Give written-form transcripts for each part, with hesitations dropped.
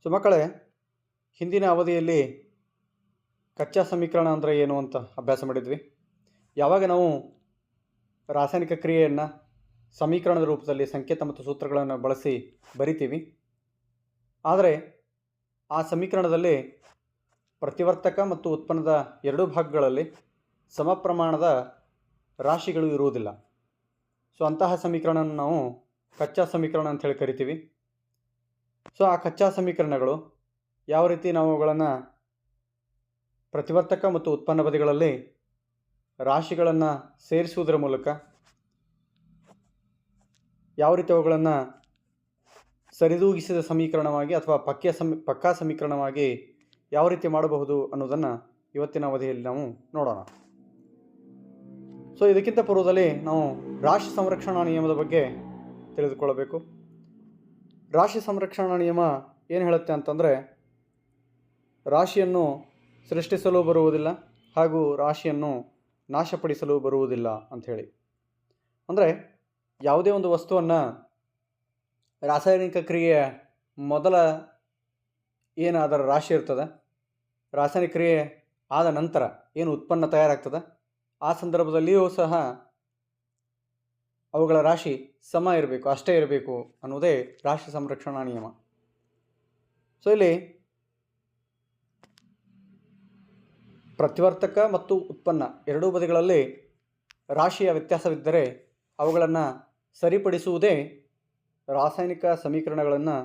So ಮಕ್ಕಳೇ, ಹಿಂದಿನ ಅವಧಿಯಲ್ಲಿ ಕಚ್ಚಾ ಸಮೀಕರಣ ಅಂದರೆ ಏನು ಅಂತ ಅಭ್ಯಾಸ ಮಾಡಿದ್ವಿ. ಯಾವಾಗ ನಾವು ರಾಸಾಯನಿಕ ಕ್ರಿಯೆಯನ್ನು ಸಮೀಕರಣದ ರೂಪದಲ್ಲಿ ಸಂಕೇತ ಮತ್ತು ಸೂತ್ರಗಳನ್ನು ಬಳಸಿ ಬರಿತೀವಿ, ಆದರೆ ಆ ಸಮೀಕರಣದಲ್ಲಿ ಪ್ರತಿವರ್ತಕ ಮತ್ತು ಉತ್ಪನ್ನದ ಎರಡೂ ಭಾಗಗಳಲ್ಲಿ ಸಮ ಪ್ರಮಾಣದ ರಾಶಿಗಳು ಇರುವುದಿಲ್ಲ. ಸೊ ಅಂತಹ ಸಮೀಕರಣವನ್ನು ನಾವು ಕಚ್ಚಾ ಸಮೀಕರಣ ಅಂತ ಹೇಳಿ ಕರಿತೀವಿ. ಸೊ ಆ ಕಚ್ಚಾ ಸಮೀಕರಣಗಳು ಯಾವ ರೀತಿ ನಾವು ಅವುಗಳನ್ನು ಪ್ರತಿವರ್ತಕ ಮತ್ತು ಉತ್ಪನ್ನ ಬದಿಗಳಲ್ಲಿ ರಾಶಿಗಳನ್ನು ಸೇರಿಸುವುದರ ಮೂಲಕ ಯಾವ ರೀತಿ ಅವುಗಳನ್ನು ಸರಿದೂಗಿಸಿದ ಸಮೀಕರಣವಾಗಿ ಅಥವಾ ಪಕ್ಕಾ ಸಮೀಕರಣವಾಗಿ ಯಾವ ರೀತಿ ಮಾಡಬಹುದು ಅನ್ನೋದನ್ನು ಇವತ್ತಿನ ಅವಧಿಯಲ್ಲಿ ನಾವು ನೋಡೋಣ. ಸೊ ಇದಕ್ಕಿಂತ ಪೂರ್ವದಲ್ಲಿ ನಾವು ರಾಶಿ ಸಂರಕ್ಷಣಾ ನಿಯಮದ ಬಗ್ಗೆ ತಿಳಿದುಕೊಳ್ಳಬೇಕು. ರಾಶಿ ಸಂರಕ್ಷಣಾ ನಿಯಮ ಏನು ಹೇಳುತ್ತೆ ಅಂತಂದರೆ, ರಾಶಿಯನ್ನು ಸೃಷ್ಟಿಸಲು ಬರುವುದಿಲ್ಲ ಹಾಗೂ ರಾಶಿಯನ್ನು ನಾಶಪಡಿಸಲು ಬರುವುದಿಲ್ಲ ಅಂಥೇಳಿ. ಅಂದರೆ ಯಾವುದೇ ಒಂದು ವಸ್ತುವನ್ನು ರಾಸಾಯನಿಕ ಕ್ರಿಯೆಯ ಮೊದಲ ಏನು ಅದರ ರಾಶಿ ಇರ್ತದೆ, ರಾಸಾಯನಿಕ ಕ್ರಿಯೆ ಆದ ನಂತರ ಏನು ಉತ್ಪನ್ನ ತಯಾರಾಗ್ತದೆ, ಆ ಸಂದರ್ಭದಲ್ಲಿಯೂ ಸಹ ಅವುಗಳ ರಾಶಿ ಸಮ ಇರಬೇಕು, ಅಷ್ಟೇ ಇರಬೇಕು ಅನ್ನೋದೇ ರಾಶಿ ಸಂರಕ್ಷಣಾ ನಿಯಮ. ಸೊ ಇಲ್ಲಿ ಪ್ರತಿವರ್ತಕ ಮತ್ತು ಉತ್ಪನ್ನ ಎರಡೂ ಬದಿಗಳಲ್ಲಿ ರಾಶಿಯ ವ್ಯತ್ಯಾಸವಿದ್ದರೆ ಅವುಗಳನ್ನು ಸರಿಪಡಿಸುವುದೇ ರಾಸಾಯನಿಕ ಸಮೀಕರಣಗಳನ್ನು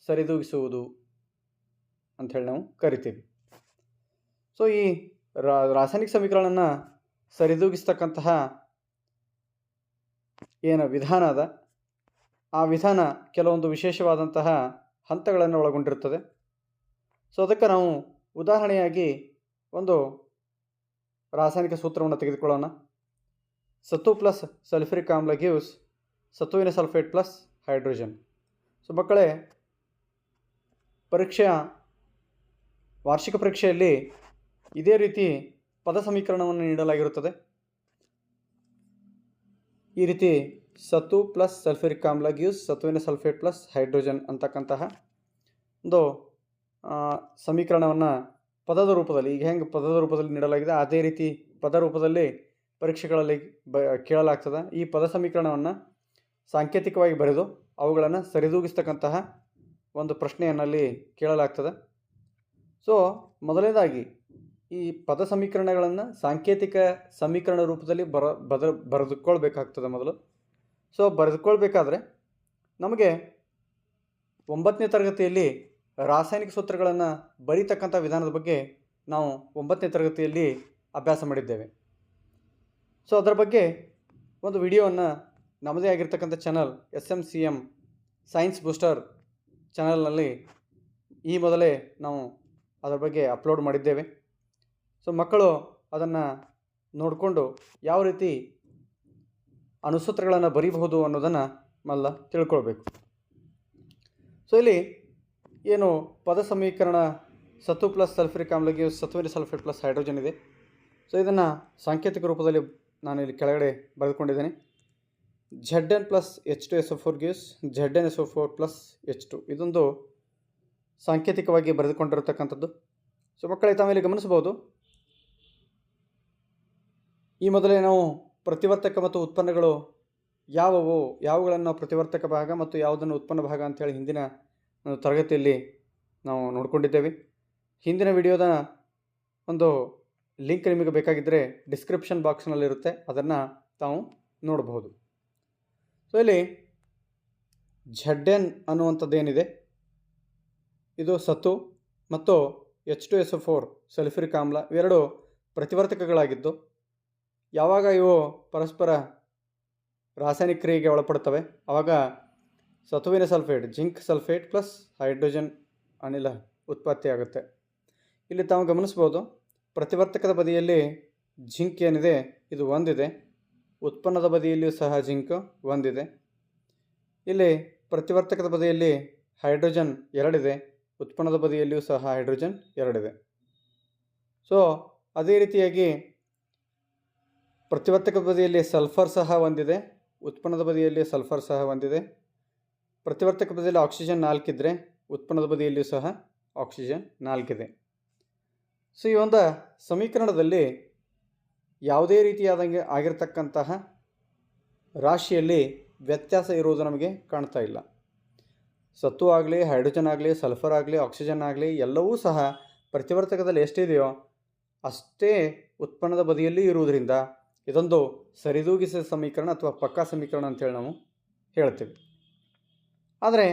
ಸರಿದೂಗಿಸುವುದು ಅಂಥೇಳಿ ನಾವು ಕರಿತೀವಿ. ಸೊ ಈ ರಾಸಾಯನಿಕ ಸಮೀಕರಣವನ್ನು ಸರಿದೂಗಿಸ್ತಕ್ಕಂತಹ ಏನು ವಿಧಾನ ಅದ, ಆ ವಿಧಾನ ಕೆಲವೊಂದು ವಿಶೇಷವಾದಂತಹ ಹಂತಗಳನ್ನು ಒಳಗೊಂಡಿರುತ್ತದೆ. ಸೊ ಅದಕ್ಕೆ ನಾವು ಉದಾಹರಣೆಯಾಗಿ ಒಂದು ರಾಸಾಯನಿಕ ಸೂತ್ರವನ್ನು ತೆಗೆದುಕೊಳ್ಳೋಣ. ಸತು ಪ್ಲಸ್ ಸಲ್ಫ್ಯೂರಿಕ್ ಆಮ್ಲ ಗಿವ್ಸ್ ಸತುವಿನ ಸಲ್ಫೇಟ್ ಪ್ಲಸ್ ಹೈಡ್ರೋಜನ್. ಸೊ ಮಕ್ಕಳೇ, ವಾರ್ಷಿಕ ಪರೀಕ್ಷೆಯಲ್ಲಿ ಇದೇ ರೀತಿ ಪದ ಸಮೀಕರಣವನ್ನು ನೀಡಲಾಗಿರುತ್ತದೆ. ಈ ರೀತಿ ಸತು ಪ್ಲಸ್ ಸಲ್ಫ್ಯೂರಿಕ್ ಆಮ್ಲ ಗಿವ್ಸ್ ಸತುವಿನ ಸಲ್ಫೇಟ್ ಪ್ಲಸ್ ಹೈಡ್ರೋಜನ್ ಅಂತಕ್ಕಂತಹ ಒಂದು ಸಮೀಕರಣವನ್ನು ಪದದ ರೂಪದಲ್ಲಿ, ಈಗ ಹೆಂಗೆ ಪದದ ರೂಪದಲ್ಲಿ ನೀಡಲಾಗಿದೆ ಅದೇ ರೀತಿ ಪದ ರೂಪದಲ್ಲಿ ಪರೀಕ್ಷೆಗಳಲ್ಲಿ ಕೇಳಲಾಗ್ತದೆ. ಈ ಪದ ಸಮೀಕರಣವನ್ನು ಸಾಂಕೇತಿಕವಾಗಿ ಬರೆದು ಅವುಗಳನ್ನು ಸರಿದೂಗಿಸ್ತಕ್ಕಂತಹ ಒಂದು ಪ್ರಶ್ನೆಯನ್ನಲ್ಲಿ ಕೇಳಲಾಗ್ತದೆ. ಸೊ ಮೊದಲನೇದಾಗಿ ಈ ಪದ ಸಮೀಕರಣಗಳನ್ನು ಸಾಂಕೇತಿಕ ಸಮೀಕರಣ ರೂಪದಲ್ಲಿ ಬರೆದುಕೊಳ್ಬೇಕಾಗ್ತದೆ ಮೊದಲು. ಸೊ ಬರೆದುಕೊಳ್ಬೇಕಾದ್ರೆ ನಮಗೆ 9ನೇ ತರಗತಿಯಲ್ಲಿ ರಾಸಾಯನಿಕ ಸೂತ್ರಗಳನ್ನು ಬರೀತಕ್ಕಂಥ ವಿಧಾನದ ಬಗ್ಗೆ ನಾವು 9ನೇ ತರಗತಿಯಲ್ಲಿ ಅಭ್ಯಾಸ ಮಾಡಿದ್ದೇವೆ. ಸೊ ಅದರ ಬಗ್ಗೆ ಒಂದು ವಿಡಿಯೋವನ್ನು ನಮ್ಮದೇ ಆಗಿರ್ತಕ್ಕಂಥ ಚಾನಲ್ SMCM ಸೈನ್ಸ್ ಬೂಸ್ಟರ್ ಚಾನಲ್ನಲ್ಲಿ ಈ ಮೊದಲೇ ನಾವು ಅದರ ಬಗ್ಗೆ ಅಪ್ಲೋಡ್ ಮಾಡಿದ್ದೇವೆ. ಸೊ ಮಕ್ಕಳು ಅದನ್ನು ನೋಡಿಕೊಂಡು ಯಾವ ರೀತಿ ಅಣುಸೂತ್ರಗಳನ್ನು ಬರೀಬಹುದು ಅನ್ನೋದನ್ನು ಮೊದಲು ತಿಳ್ಕೊಳ್ಬೇಕು. ಸೊ ಇಲ್ಲಿ ಏನು ಪದ ಸಮೀಕರಣ ಸತು ಪ್ಲಸ್ ಸಲ್ಫ್ಯೂರಿಕ್ ಆಮ್ಲ ಗಿವ್ಸ್ ಸತುವಿನ ಸಲ್ಫೇಟ್ ಪ್ಲಸ್ ಹೈಡ್ರೋಜನ್ ಇದೆ. ಸೊ ಇದನ್ನು ಸಾಂಕೇತಿಕ ರೂಪದಲ್ಲಿ ನಾನು ಇಲ್ಲಿ ಕೆಳಗಡೆ ಬರೆದುಕೊಂಡಿದ್ದೇನೆ. Zn plus H2SO4 gives ZnSO4 plus H2. ಇದೊಂದು ಸಾಂಕೇತಿಕವಾಗಿ ಬರೆದುಕೊಂಡಿರತಕ್ಕಂಥದ್ದು. ಸೊ ಮಕ್ಕಳೇ, ತಾವೇಲೆ ಗಮನಿಸಬಹುದು, ಈ ಮೊದಲೇ ನಾವು ಪ್ರತಿವರ್ತಕ ಮತ್ತು ಉತ್ಪನ್ನಗಳು ಯಾವುಗಳನ್ನು ಪ್ರತಿವರ್ತಕ ಭಾಗ ಮತ್ತು ಯಾವುದನ್ನು ಉತ್ಪನ್ನ ಭಾಗ ಅಂಥೇಳಿ ಹಿಂದಿನ ತರಗತಿಯಲ್ಲಿ ನಾವು ನೋಡ್ಕೊಂಡಿದ್ದೇವೆ. ಹಿಂದಿನ ವಿಡಿಯೋದ ಒಂದು ಲಿಂಕ್ ನಿಮಗೆ ಬೇಕಾಗಿದ್ದರೆ ಡಿಸ್ಕ್ರಿಪ್ಷನ್ ಬಾಕ್ಸ್ನಲ್ಲಿರುತ್ತೆ, ಅದನ್ನು ತಾವು ನೋಡಬಹುದು. ಸೊ ಇಲ್ಲಿ Zn ಅನ್ನುವಂಥದ್ದೇನಿದೆ, ಇದು ಸತು ಮತ್ತು H2SO4 ಸಲ್ಫ್ಯೂರಿಕ್ ಆಮ್ಲ ಇವೆರಡು ಪ್ರತಿವರ್ತಕಗಳಾಗಿದ್ದು, ಯಾವಾಗ ಇವು ಪರಸ್ಪರ ರಾಸಾಯನಿಕ ಕ್ರಿಯೆಗೆ ಒಳಪಡ್ತವೆ ಆವಾಗ ಸತುವಿನ sulphate zinc sulphate plus hydrogen ಅನಿಲ ಉತ್ಪತ್ತಿಯಾಗುತ್ತೆ. ಇಲ್ಲಿ ತಾವು ಗಮನಿಸ್ಬೋದು, ಪ್ರತಿವರ್ತಕದ ಬದಿಯಲ್ಲಿ ಜಿಂಕ್ ಏನಿದೆ ಇದು ಒಂದಿದೆ, ಉತ್ಪನ್ನದ ಬದಿಯಲ್ಲಿಯೂ ಸಹ ಜಿಂಕ್ ಒಂದಿದೆ. ಇಲ್ಲಿ ಪ್ರತಿವರ್ತಕದ ಬದಿಯಲ್ಲಿ ಹೈಡ್ರೋಜನ್ ಎರಡಿದೆ, ಉತ್ಪನ್ನದ ಬದಿಯಲ್ಲಿಯೂ ಸಹ ಹೈಡ್ರೋಜನ್ ಎರಡಿದೆ. ಸೊ ಅದೇ ರೀತಿಯಾಗಿ ಪ್ರತಿವರ್ತಕ ಬದಿಯಲ್ಲಿ ಸಲ್ಫರ್ ಸಹ ಒಂದಿದೆ, ಉತ್ಪನ್ನದ ಬದಿಯಲ್ಲಿ ಸಲ್ಫರ್ ಸಹ ಒಂದಿದೆ. ಪ್ರತಿವರ್ತಕ ಬದಿಯಲ್ಲಿ ಆಕ್ಸಿಜನ್ 4 ಇದ್ದರೆ ಉತ್ಪನ್ನದ ಬದಿಯಲ್ಲಿಯೂ ಸಹ ಆಕ್ಸಿಜನ್ 4 ಇದೆ. ಸೊ ಈ ಒಂದು ಸಮೀಕರಣದಲ್ಲಿ ಯಾವುದೇ ರೀತಿಯಾದಂಗೆ ಆಗಿರ್ತಕ್ಕಂತಹ ರಾಶಿಯಲ್ಲಿ ವ್ಯತ್ಯಾಸ ಇರುವುದು ನಮಗೆ ಕಾಣ್ತಾ ಇಲ್ಲ. ಸತ್ತು ಆಗಲಿ, ಹೈಡ್ರೋಜನ್ ಆಗಲಿ, ಸಲ್ಫರ್ ಆಗಲಿ, ಆಕ್ಸಿಜನ್ ಆಗಲಿ ಎಲ್ಲವೂ ಸಹ ಪ್ರತಿವರ್ತಕದಲ್ಲಿ ಎಷ್ಟಿದೆಯೋ ಅಷ್ಟೇ ಉತ್ಪನ್ನದ ಬದಿಯಲ್ಲಿ ಇರುವುದರಿಂದ ಇದೊಂದು ಸರಿದೂಗಿಸಿದ ಸಮೀಕರಣ ಅಥವಾ ಪಕ್ಕಾ ಸಮೀಕರಣ ಅಂತೇಳಿ ನಾವು ಹೇಳ್ತೀವಿ. ಆದರೆ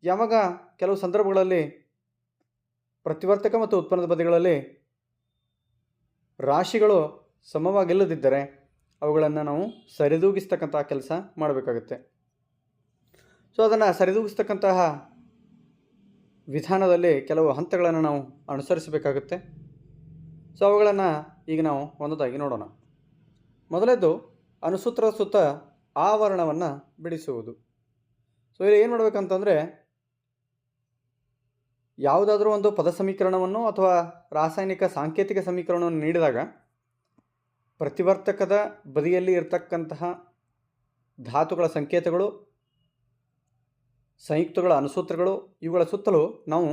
ಯಾವಾಗ ಕೆಲವು ಸಂದರ್ಭಗಳಲ್ಲಿ ಪ್ರತಿವರ್ತಕ ಮತ್ತು ಉತ್ಪನ್ನದ ಬದಿಗಳಲ್ಲಿ ರಾಶಿಗಳು ಸಮವಾಗಿಲ್ಲದಿದ್ದರೆ ಅವುಗಳನ್ನು ನಾವು ಸರಿದೂಗಿಸ್ತಕ್ಕಂತಹ ಕೆಲಸ ಮಾಡಬೇಕಾಗುತ್ತೆ. ಸೊ ಅದನ್ನು ಸರಿದೂಗಿಸ್ತಕ್ಕಂತಹ ವಿಧಾನದಲ್ಲಿ ಕೆಲವು ಹಂತಗಳನ್ನು ನಾವು ಅನುಸರಿಸಬೇಕಾಗುತ್ತೆ. ಸೊ ಅವುಗಳನ್ನು ಈಗ ನಾವು ಒಂದೊಂದಾಗಿ ನೋಡೋಣ. ಮೊದಲನೇದು ಅನುಸೂತ್ರದ ಸುತ್ತ ಆವರಣವನ್ನು ಬಿಡಿಸುವುದು. ಸೊ ಇಲ್ಲಿ ಏನು ಮಾಡಬೇಕಂತಂದರೆ, ಯಾವುದಾದ್ರೂ ಒಂದು ಪದ ಸಮೀಕರಣವನ್ನು ಅಥವಾ ರಾಸಾಯನಿಕ ಸಾಂಕೇತಿಕ ಸಮೀಕರಣವನ್ನು ನೀಡಿದಾಗ ಪ್ರತಿವರ್ತಕದ ಬದಿಯಲ್ಲಿ ಇರತಕ್ಕಂತಹ ಧಾತುಗಳ ಸಂಕೇತಗಳು, ಸಂಯುಕ್ತಗಳ ಅನುಸೂತ್ರಗಳು, ಇವುಗಳ ಸುತ್ತಲೂ ನಾವು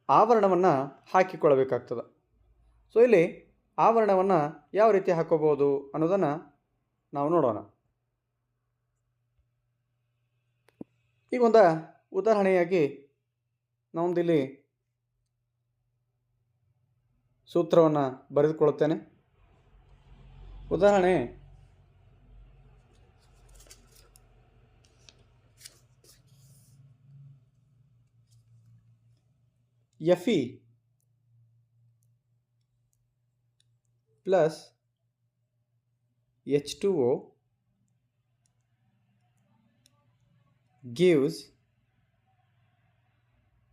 ಆವರಣವನ್ನು ಹಾಕಿಕೊಳ್ಳಬೇಕಾಗ್ತದೆ. ಸೊ ಇಲ್ಲಿ ಆವರಣವನ್ನು ಯಾವ ರೀತಿ ಹಾಕೋಬೋದು ಅನ್ನೋದನ್ನು ನಾವು ನೋಡೋಣ. ಈಗ ಒಂದು ಉದಾಹರಣೆಯಾಗಿ ನಾವೊಂದಿಲ್ಲಿ ಸೂತ್ರವನ್ನು ಬರೆದುಕೊಳ್ಳುತ್ತೇನೆ. ಉದಾಹರಣೆ Fe plus H2O gives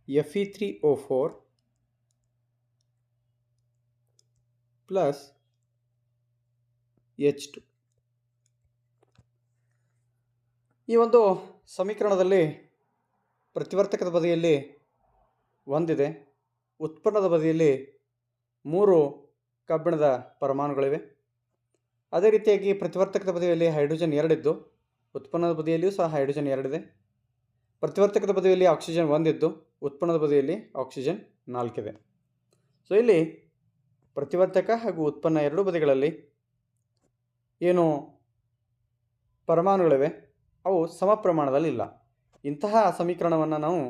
Fe3O4 plus H2. ಈ ಒಂದು ಸಮೀಕರಣದಲ್ಲಿ ಪ್ರತಿವರ್ತಕದ ಬದಿಯಲ್ಲಿ ಒಂದಿದೆ, ಉತ್ಪನ್ನದ ಬದಿಯಲ್ಲಿ 3 ಕಬ್ಬಿಣದ ಪರಮಾಣುಗಳಿವೆ. ಅದೇ ರೀತಿಯಾಗಿ ಪ್ರತಿವರ್ತಕದ ಬದಿಯಲ್ಲಿ ಹೈಡ್ರೋಜನ್ 2 ಇದ್ದು, ಉತ್ಪನ್ನದ ಬದಿಯಲ್ಲಿಯೂ ಸಹ ಹೈಡ್ರೋಜನ್ 2 ಇದೆ. ಪ್ರತಿವರ್ತಕದ ಬದಿಯಲ್ಲಿ ಆಕ್ಸಿಜನ್ 1 ಇದ್ದು, ಉತ್ಪನ್ನದ ಬದಿಯಲ್ಲಿ ಆಕ್ಸಿಜನ್ 4 ಇದೆ. ಸೊ ಇಲ್ಲಿ ಪ್ರತಿವರ್ತಕ ಹಾಗೂ ಉತ್ಪನ್ನ ಎರಡೂ ಬದಿಗಳಲ್ಲಿ ಏನು ಪರಮಾಣುಗಳಿವೆ ಅವು ಸಮ ಪ್ರಮಾಣದಲ್ಲಿಲ್ಲ. ಇಂತಹ ಸಮೀಕರಣವನ್ನು ನಾವು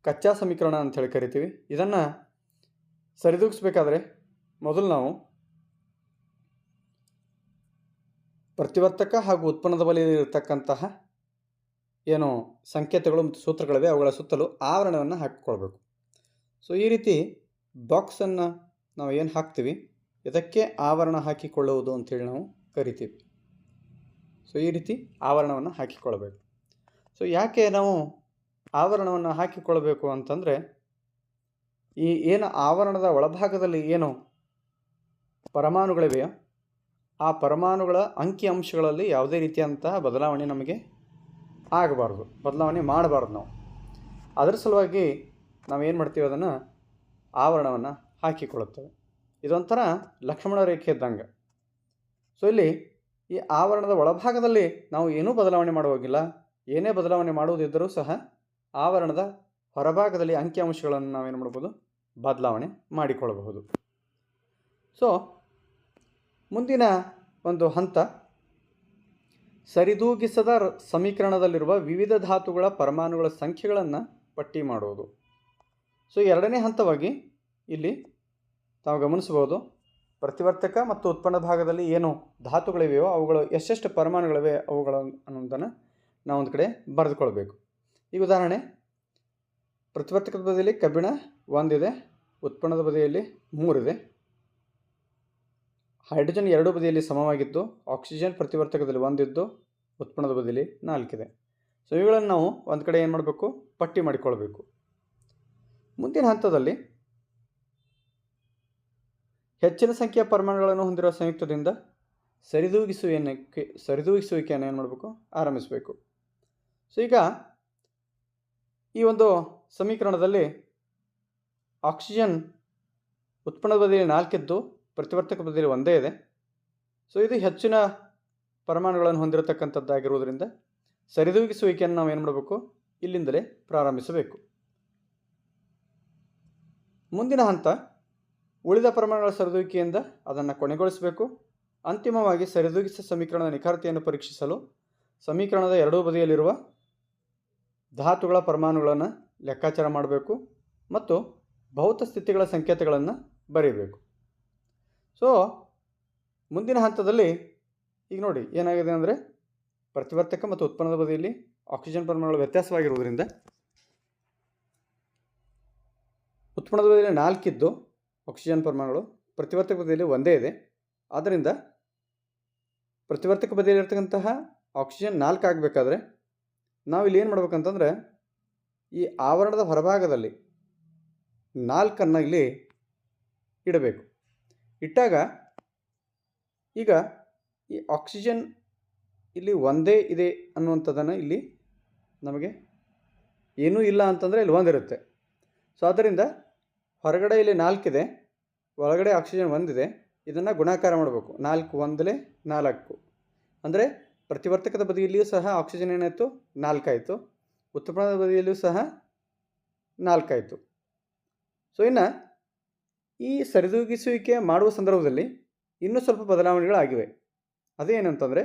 ಕಚ್ಚಾ ಸಮೀಕರಣ ಅಂಥೇಳಿ ಕರಿತೀವಿ. ಇದನ್ನು ಸರಿದೂಗಿಸಬೇಕಾದ್ರೆ ಮೊದಲು ನಾವು ಪ್ರತಿವರ್ತಕ ಹಾಗೂ ಉತ್ಪನ್ನದ ಬದಿಯಲ್ಲಿ ಇರತಕ್ಕಂತಹ ಏನು ಸಂಕೇತಗಳು ಮತ್ತು ಸೂತ್ರಗಳಿವೆ ಅವುಗಳ ಸುತ್ತಲೂ ಆವರಣವನ್ನು ಹಾಕಿಕೊಳ್ಬೇಕು. ಸೊ ಈ ರೀತಿ ಬಾಕ್ಸನ್ನು ನಾವು ಏನು ಹಾಕ್ತೀವಿ ಇದಕ್ಕೆ ಆವರಣ ಹಾಕಿಕೊಳ್ಳುವುದು ಅಂಥೇಳಿ ನಾವು ಕರಿತೀವಿ. ಸೊ ಈ ರೀತಿ ಆವರಣವನ್ನು ಹಾಕಿಕೊಳ್ಳಬೇಕು. ಸೊ ಯಾಕೆ ನಾವು ಆವರಣವನ್ನು ಹಾಕಿಕೊಳ್ಳಬೇಕು ಅಂತಂದರೆ, ಈ ಏನು ಆವರಣದ ಒಳಭಾಗದಲ್ಲಿ ಏನು ಪರಮಾಣುಗಳಿವೆಯೋ ಆ ಪರಮಾಣುಗಳ ಅಂಕಿ ಅಂಶಗಳಲ್ಲಿ ಯಾವುದೇ ರೀತಿಯಂತಹ ಬದಲಾವಣೆ ನಮಗೆ ಆಗಬಾರ್ದು, ಬದಲಾವಣೆ ಮಾಡಬಾರ್ದು. ನಾವು ಅದರ ಸಲುವಾಗಿ ನಾವೇನು ಮಾಡ್ತೀವಿ, ಅದನ್ನು ಆವರಣವನ್ನು ಹಾಕಿಕೊಳ್ಳುತ್ತೇವೆ. ಇದೊಂಥರ ಲಕ್ಷ್ಮಣ ರೇಖೆ ಇದ್ದಂಗೆ. ಸೊ ಇಲ್ಲಿ ಈ ಆವರಣದ ಒಳಭಾಗದಲ್ಲಿ ನಾವು ಏನೂ ಬದಲಾವಣೆ ಮಾಡುವಾಗಿಲ್ಲ. ಏನೇ ಬದಲಾವಣೆ ಮಾಡುವುದಿದ್ದರೂ ಸಹ ಆವರಣದ ಹೊರಭಾಗದಲ್ಲಿ ಅಂಕಿಅಂಶಗಳನ್ನು ನಾವೇನು ಮಾಡ್ಬೋದು, ಬದಲಾವಣೆ ಮಾಡಿಕೊಳ್ಳಬಹುದು. ಸೊ ಮುಂದಿನ ಒಂದು ಹಂತ ಸರಿದೂಗಿಸದ ಸಮೀಕರಣದಲ್ಲಿರುವ ವಿವಿಧ ಧಾತುಗಳ ಪರಮಾಣುಗಳ ಸಂಖ್ಯೆಗಳನ್ನು ಪಟ್ಟಿ ಮಾಡುವುದು. ಸೊ ಎರಡನೇ ಹಂತವಾಗಿ ಇಲ್ಲಿ ತಾವು ಗಮನಿಸಬಹುದು, ಪ್ರತಿವರ್ತಕ ಮತ್ತು ಉತ್ಪನ್ನ ಭಾಗದಲ್ಲಿ ಏನು ಧಾತುಗಳಿವೆಯೋ ಅವುಗಳು ಎಷ್ಟೆಷ್ಟು ಪರಮಾಣುಗಳಿವೆ ಅವುಗಳ ಅನ್ನೋದನ್ನು ನಾವು ಒಂದು ಕಡೆ ಬರೆದುಕೊಳ್ಬೇಕು. ಈಗ ಉದಾಹರಣೆ, ಪ್ರತಿವರ್ತಕದ ಬದಿಯಲ್ಲಿ ಕಬ್ಬಿಣ 1 ಇದೆ, ಉತ್ಪನ್ನದ ಬದಿಯಲ್ಲಿ 3 ಇದೆ. ಹೈಡ್ರೋಜನ್ ಎರಡೂ ಬದಿಯಲ್ಲಿ ಸಮವಾಗಿದ್ದು, ಆಕ್ಸಿಜನ್ ಪ್ರತಿವರ್ತಕದಲ್ಲಿ 1 ಇದ್ದು, ಉತ್ಪನ್ನದ ಬದಿಯಲ್ಲಿ 4 ಇದೆ. ಸೊ ಇವುಗಳನ್ನು ನಾವು ಒಂದು ಕಡೆ ಏನು ಮಾಡಬೇಕು, ಪಟ್ಟಿ ಮಾಡಿಕೊಳ್ಬೇಕು. ಮುಂದಿನ ಹಂತದಲ್ಲಿ ಹೆಚ್ಚಿನ ಸಂಖ್ಯೆಯ ಪರಮಾಣುಗಳನ್ನು ಹೊಂದಿರುವ ಸಂಯುಕ್ತದಿಂದ ಸರಿದೂಗಿಸುವಿಕೆಯನ್ನು ಏನು ಮಾಡಬೇಕು, ಆರಂಭಿಸಬೇಕು. ಸೊ ಈಗ ಈ ಒಂದು ಸಮೀಕರಣದಲ್ಲಿ ಆಕ್ಸಿಜನ್ ಉತ್ಪನ್ನದ ಬದಿಯಲ್ಲಿ 4 ಇದ್ದು, ಪ್ರತಿವರ್ತಕ ಬದಿಯಲ್ಲಿ 1 ಇದೆ. ಸೊ ಇದು ಹೆಚ್ಚಿನ ಪರಮಾಣುಗಳನ್ನು ಹೊಂದಿರತಕ್ಕಂಥದ್ದಾಗಿರುವುದರಿಂದ ಸರಿದೂಗಿಸುವಿಕೆಯನ್ನು ನಾವು ಏನು ಮಾಡಬೇಕು, ಇಲ್ಲಿಂದಲೇ ಪ್ರಾರಂಭಿಸಬೇಕು. ಮುಂದಿನ ಹಂತ ಉಳಿದ ಪರಮಾಣುಗಳ ಸರಿದೂಗಿಕೆಯಿಂದ ಅದನ್ನು ಕೊನೆಗೊಳಿಸಬೇಕು. ಅಂತಿಮವಾಗಿ ಸರಿದೂಗಿಸಿದ ಸಮೀಕರಣದ ನಿಖರತೆಯನ್ನು ಪರೀಕ್ಷಿಸಲು ಸಮೀಕರಣದ ಎರಡೂ ಬದಿಯಲ್ಲಿರುವ ಧಾತುಗಳ ಪರಮಾಣುಗಳನ್ನು ಲೆಕ್ಕಾಚಾರ ಮಾಡಬೇಕು ಮತ್ತು ಭೌತ ಸ್ಥಿತಿಗಳ ಸಂಕೇತಗಳನ್ನು ಬರೀಬೇಕು. ಸೊ ಮುಂದಿನ ಹಂತದಲ್ಲಿ ಈಗ ನೋಡಿ ಏನಾಗಿದೆ ಅಂದರೆ ಪ್ರತಿವರ್ತಕ ಮತ್ತು ಉತ್ಪನ್ನದ ಬದಿಯಲ್ಲಿ ಆಕ್ಸಿಜನ್ ಪರಮಾಣುಗಳು ವ್ಯತ್ಯಾಸವಾಗಿರುವುದರಿಂದ ಉತ್ಪನ್ನದ ಬದಿಯಲ್ಲಿ 4 ಇದ್ದು ಆಕ್ಸಿಜನ್ ಪರಮಾಣುಗಳು ಪ್ರತಿವರ್ತಕ ಬದಿಯಲ್ಲಿ ಒಂದೇ ಇದೆ. ಆದ್ದರಿಂದ ಪ್ರತಿವರ್ತಕ ಬದಿಯಲ್ಲಿರ್ತಕ್ಕಂತಹ ಆಕ್ಸಿಜನ್ 4 ಆಗಬೇಕಾದ್ರೆ ನಾವು ಇಲ್ಲಿ ಏನು ಮಾಡ್ಬೇಕಂತಂದರೆ ಈ ಆವರಣದ ಹೊರಭಾಗದಲ್ಲಿ 4 ಇಲ್ಲಿ ಇಡಬೇಕು. ಇಟ್ಟಾಗ ಈಗ ಈ ಆಕ್ಸಿಜನ್ ಇಲ್ಲಿ ಒಂದೇ ಇದೆ ಅನ್ನುವಂಥದ್ದನ್ನು ಇಲ್ಲಿ ನಮಗೆ ಏನೂ ಇಲ್ಲ ಅಂತಂದರೆ ಇಲ್ಲಿ ಒಂದಿರುತ್ತೆ. ಸೊ ಆದ್ದರಿಂದ ಹೊರಗಡೆ ಇಲ್ಲಿ 4 ಇದೆ, ಒಳಗಡೆ ಆಕ್ಸಿಜನ್ ಒಂದಿದೆ. ಇದನ್ನು ಗುಣಾಕಾರ ಮಾಡಬೇಕು. 4 1 4 ಅಂದರೆ ಪ್ರತಿವರ್ತಕದ ಬದಿಯಲ್ಲಿಯೂ ಸಹ ಆಕ್ಸಿಜನ್ ಏನಾಯಿತು 4 ಆಯಿತು, ಉತ್ಪನ್ನದ ಬದಿಯಲ್ಲಿಯೂ ಸಹ 4 ಆಯಿತು. ಸೊ ಇನ್ನು ಈ ಸರಿದೂಗಿಸುವಿಕೆ ಮಾಡುವ ಸಂದರ್ಭದಲ್ಲಿ ಇನ್ನೂ ಸ್ವಲ್ಪ ಬದಲಾವಣೆಗಳಾಗಿವೆ. ಅದೇನಂತಂದರೆ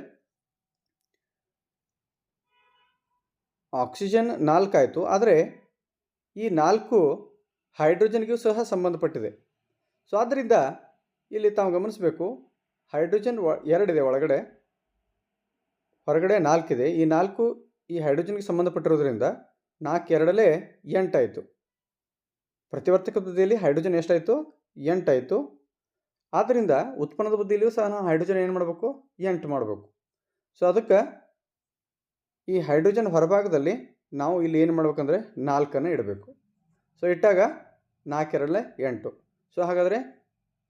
ಆಕ್ಸಿಜನ್ 4 ಆಯಿತು, ಆದರೆ ಈ 4 ಹೈಡ್ರೋಜನ್ಗೂ ಸಹ ಸಂಬಂಧಪಟ್ಟಿದೆ. ಸೊ ಆದ್ದರಿಂದ ಇಲ್ಲಿ ತಾವು ಗಮನಿಸಬೇಕು, ಹೈಡ್ರೋಜನ್ 2 ಇದೆ ಒಳಗಡೆ, ಹೊರಗಡೆ 4 ಇದೆ. ಈ 4 ಈ ಹೈಡ್ರೋಜನ್ಗೆ ಸಂಬಂಧಪಟ್ಟಿರೋದ್ರಿಂದ 4 2 8 ಆಯಿತು. ಪ್ರತಿವರ್ತಕ ಬದಿಯಲ್ಲಿ ಹೈಡ್ರೋಜನ್ ಎಷ್ಟಾಯಿತು 8 ಆಯಿತು. ಆದ್ದರಿಂದ ಉತ್ಪನ್ನದ ಬದಿಯಲ್ಲಿಯೂ ಸಹ ನಾವು ಹೈಡ್ರೋಜನ್ ಏನು ಮಾಡಬೇಕು 8 ಮಾಡಬೇಕು. ಸೊ ಅದಕ್ಕೆ ಈ ಹೈಡ್ರೋಜನ್ ಹೊರಭಾಗದಲ್ಲಿ ನಾವು ಇಲ್ಲಿ ಏನು ಮಾಡಬೇಕಂದ್ರೆ 4 ಇಡಬೇಕು. ಸೊ ಇಟ್ಟಾಗ 4 2 8. ಸೊ ಹಾಗಾದರೆ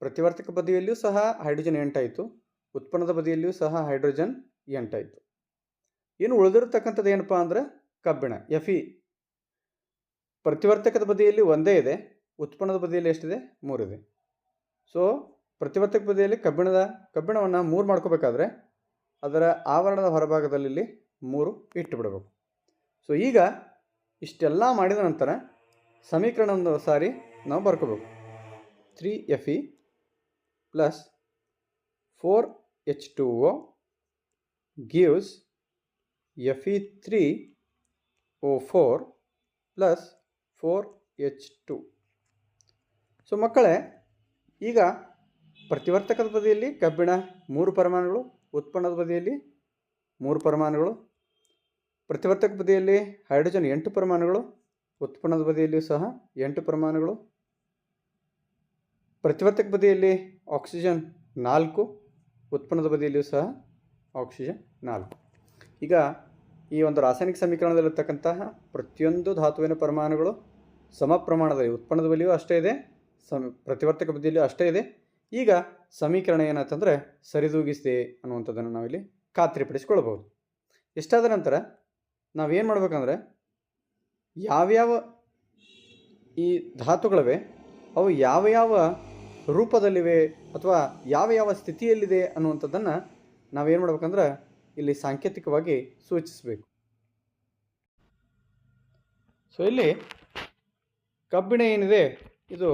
ಪ್ರತಿವರ್ತಕ ಬದಿಯಲ್ಲಿಯೂ ಸಹ ಹೈಡ್ರೋಜನ್ 8 ಆಯಿತು, ಉತ್ಪನ್ನದ ಬದಿಯಲ್ಲಿಯೂ ಸಹ ಹೈಡ್ರೋಜನ್ 8 ಆಯಿತು. ಇನ್ನು ಉಳಿದಿರತಕ್ಕಂಥದ್ದು ಏನಪ್ಪ ಅಂದರೆ ಕಬ್ಬಿಣ Fe. ಪ್ರತಿವರ್ತಕದ ಬದಿಯಲ್ಲಿ ಒಂದೇ ಇದೆ, ಉತ್ಪನ್ನದ ಬದಿಯಲ್ಲಿ ಎಷ್ಟಿದೆ 3 ಇದೆ. ಸೊ ಪ್ರತಿವರ್ತಕ ಬದಿಯಲ್ಲಿ ಕಬ್ಬಿಣವನ್ನು 3 ಮಾಡ್ಕೋಬೇಕಾದ್ರೆ ಅದರ ಆವರಣದ ಹೊರಭಾಗದಲ್ಲಿ 3 ಇಟ್ಟು ಬಿಡಬೇಕು. ಸೊ ಈಗ ಇಷ್ಟೆಲ್ಲ ಮಾಡಿದ ನಂತರ ಸಮೀಕರಣವನ್ನು ಸಾರಿ ನಾವು ಬರ್ಕೋಬೇಕು. 3Fe plus 4H2O gives Fe3O4 plus 4H2. So ಮಕ್ಕಳೇ, ಈಗ ಪ್ರತಿವರ್ತಕದ ಬದಿಯಲ್ಲಿ ಕಬ್ಬಿಣ 3 ಪರಮಾಣುಗಳು, ಉತ್ಪನ್ನದ ಬದಿಯಲ್ಲಿ 3 ಪರಮಾಣುಗಳು, ಪ್ರತಿವರ್ತಕ ಬದಿಯಲ್ಲಿ ಹೈಡ್ರೋಜನ್ 8 ಪರಮಾಣುಗಳು, ಉತ್ಪನ್ನದ ಬದಿಯಲ್ಲಿಯೂ ಸಹ 8 ಪರಮಾಣುಗಳು, ಪ್ರತಿವರ್ತಕ ಬದಿಯಲ್ಲಿ ಆಕ್ಸಿಜನ್ 4, ಉತ್ಪನ್ನದ ಬದಿಯಲ್ಲಿಯೂ ಸಹ ಆಕ್ಸಿಜನ್ 4. ಈಗ ಈ ಒಂದು ರಾಸಾಯನಿಕ ಸಮೀಕರಣದಲ್ಲಿರ್ತಕ್ಕಂತಹ ಪ್ರತಿಯೊಂದು ಧಾತುವಿನ ಪರಮಾಣುಗಳು ಸಮ ಪ್ರಮಾಣದಲ್ಲಿ ಉತ್ಪನ್ನದ ಬದಿಯೂ ಅಷ್ಟೇ ಇದೆ, ಪ್ರತಿವರ್ತಕ ಬದಿಯಲ್ಲಿಯೂ ಅಷ್ಟೇ ಇದೆ. ಈಗ ಸಮೀಕರಣ ಏನಾಯ್ತಂದರೆ ಸರಿದೂಗಿಸಿದೆ ಅನ್ನುವಂಥದ್ದನ್ನು ನಾವಿಲ್ಲಿ ಖಾತ್ರಿಪಡಿಸಿಕೊಳ್ಬೋದು. ಇಷ್ಟಾದ ನಂತರ ನಾವೇನು ಮಾಡ್ಬೇಕಂದ್ರೆ ಯಾವ್ಯಾವ ಈ ಧಾತುಗಳಿವೆ ಅವು ಯಾವ ಯಾವ ರೂಪದಲ್ಲಿವೆ ಅಥವಾ ಯಾವ ಯಾವ ಸ್ಥಿತಿಯಲ್ಲಿದೆ ಅನ್ನುವಂಥದ್ದನ್ನು ನಾವೇನು ಮಾಡ್ಬೇಕಂದ್ರೆ ಇಲ್ಲಿ ಸಾಂಕೇತಿಕವಾಗಿ ಸೂಚಿಸಬೇಕು. ಸೊ ಇಲ್ಲಿ ಕಬ್ಬಿಣ ಏನಿದೆ ಇದು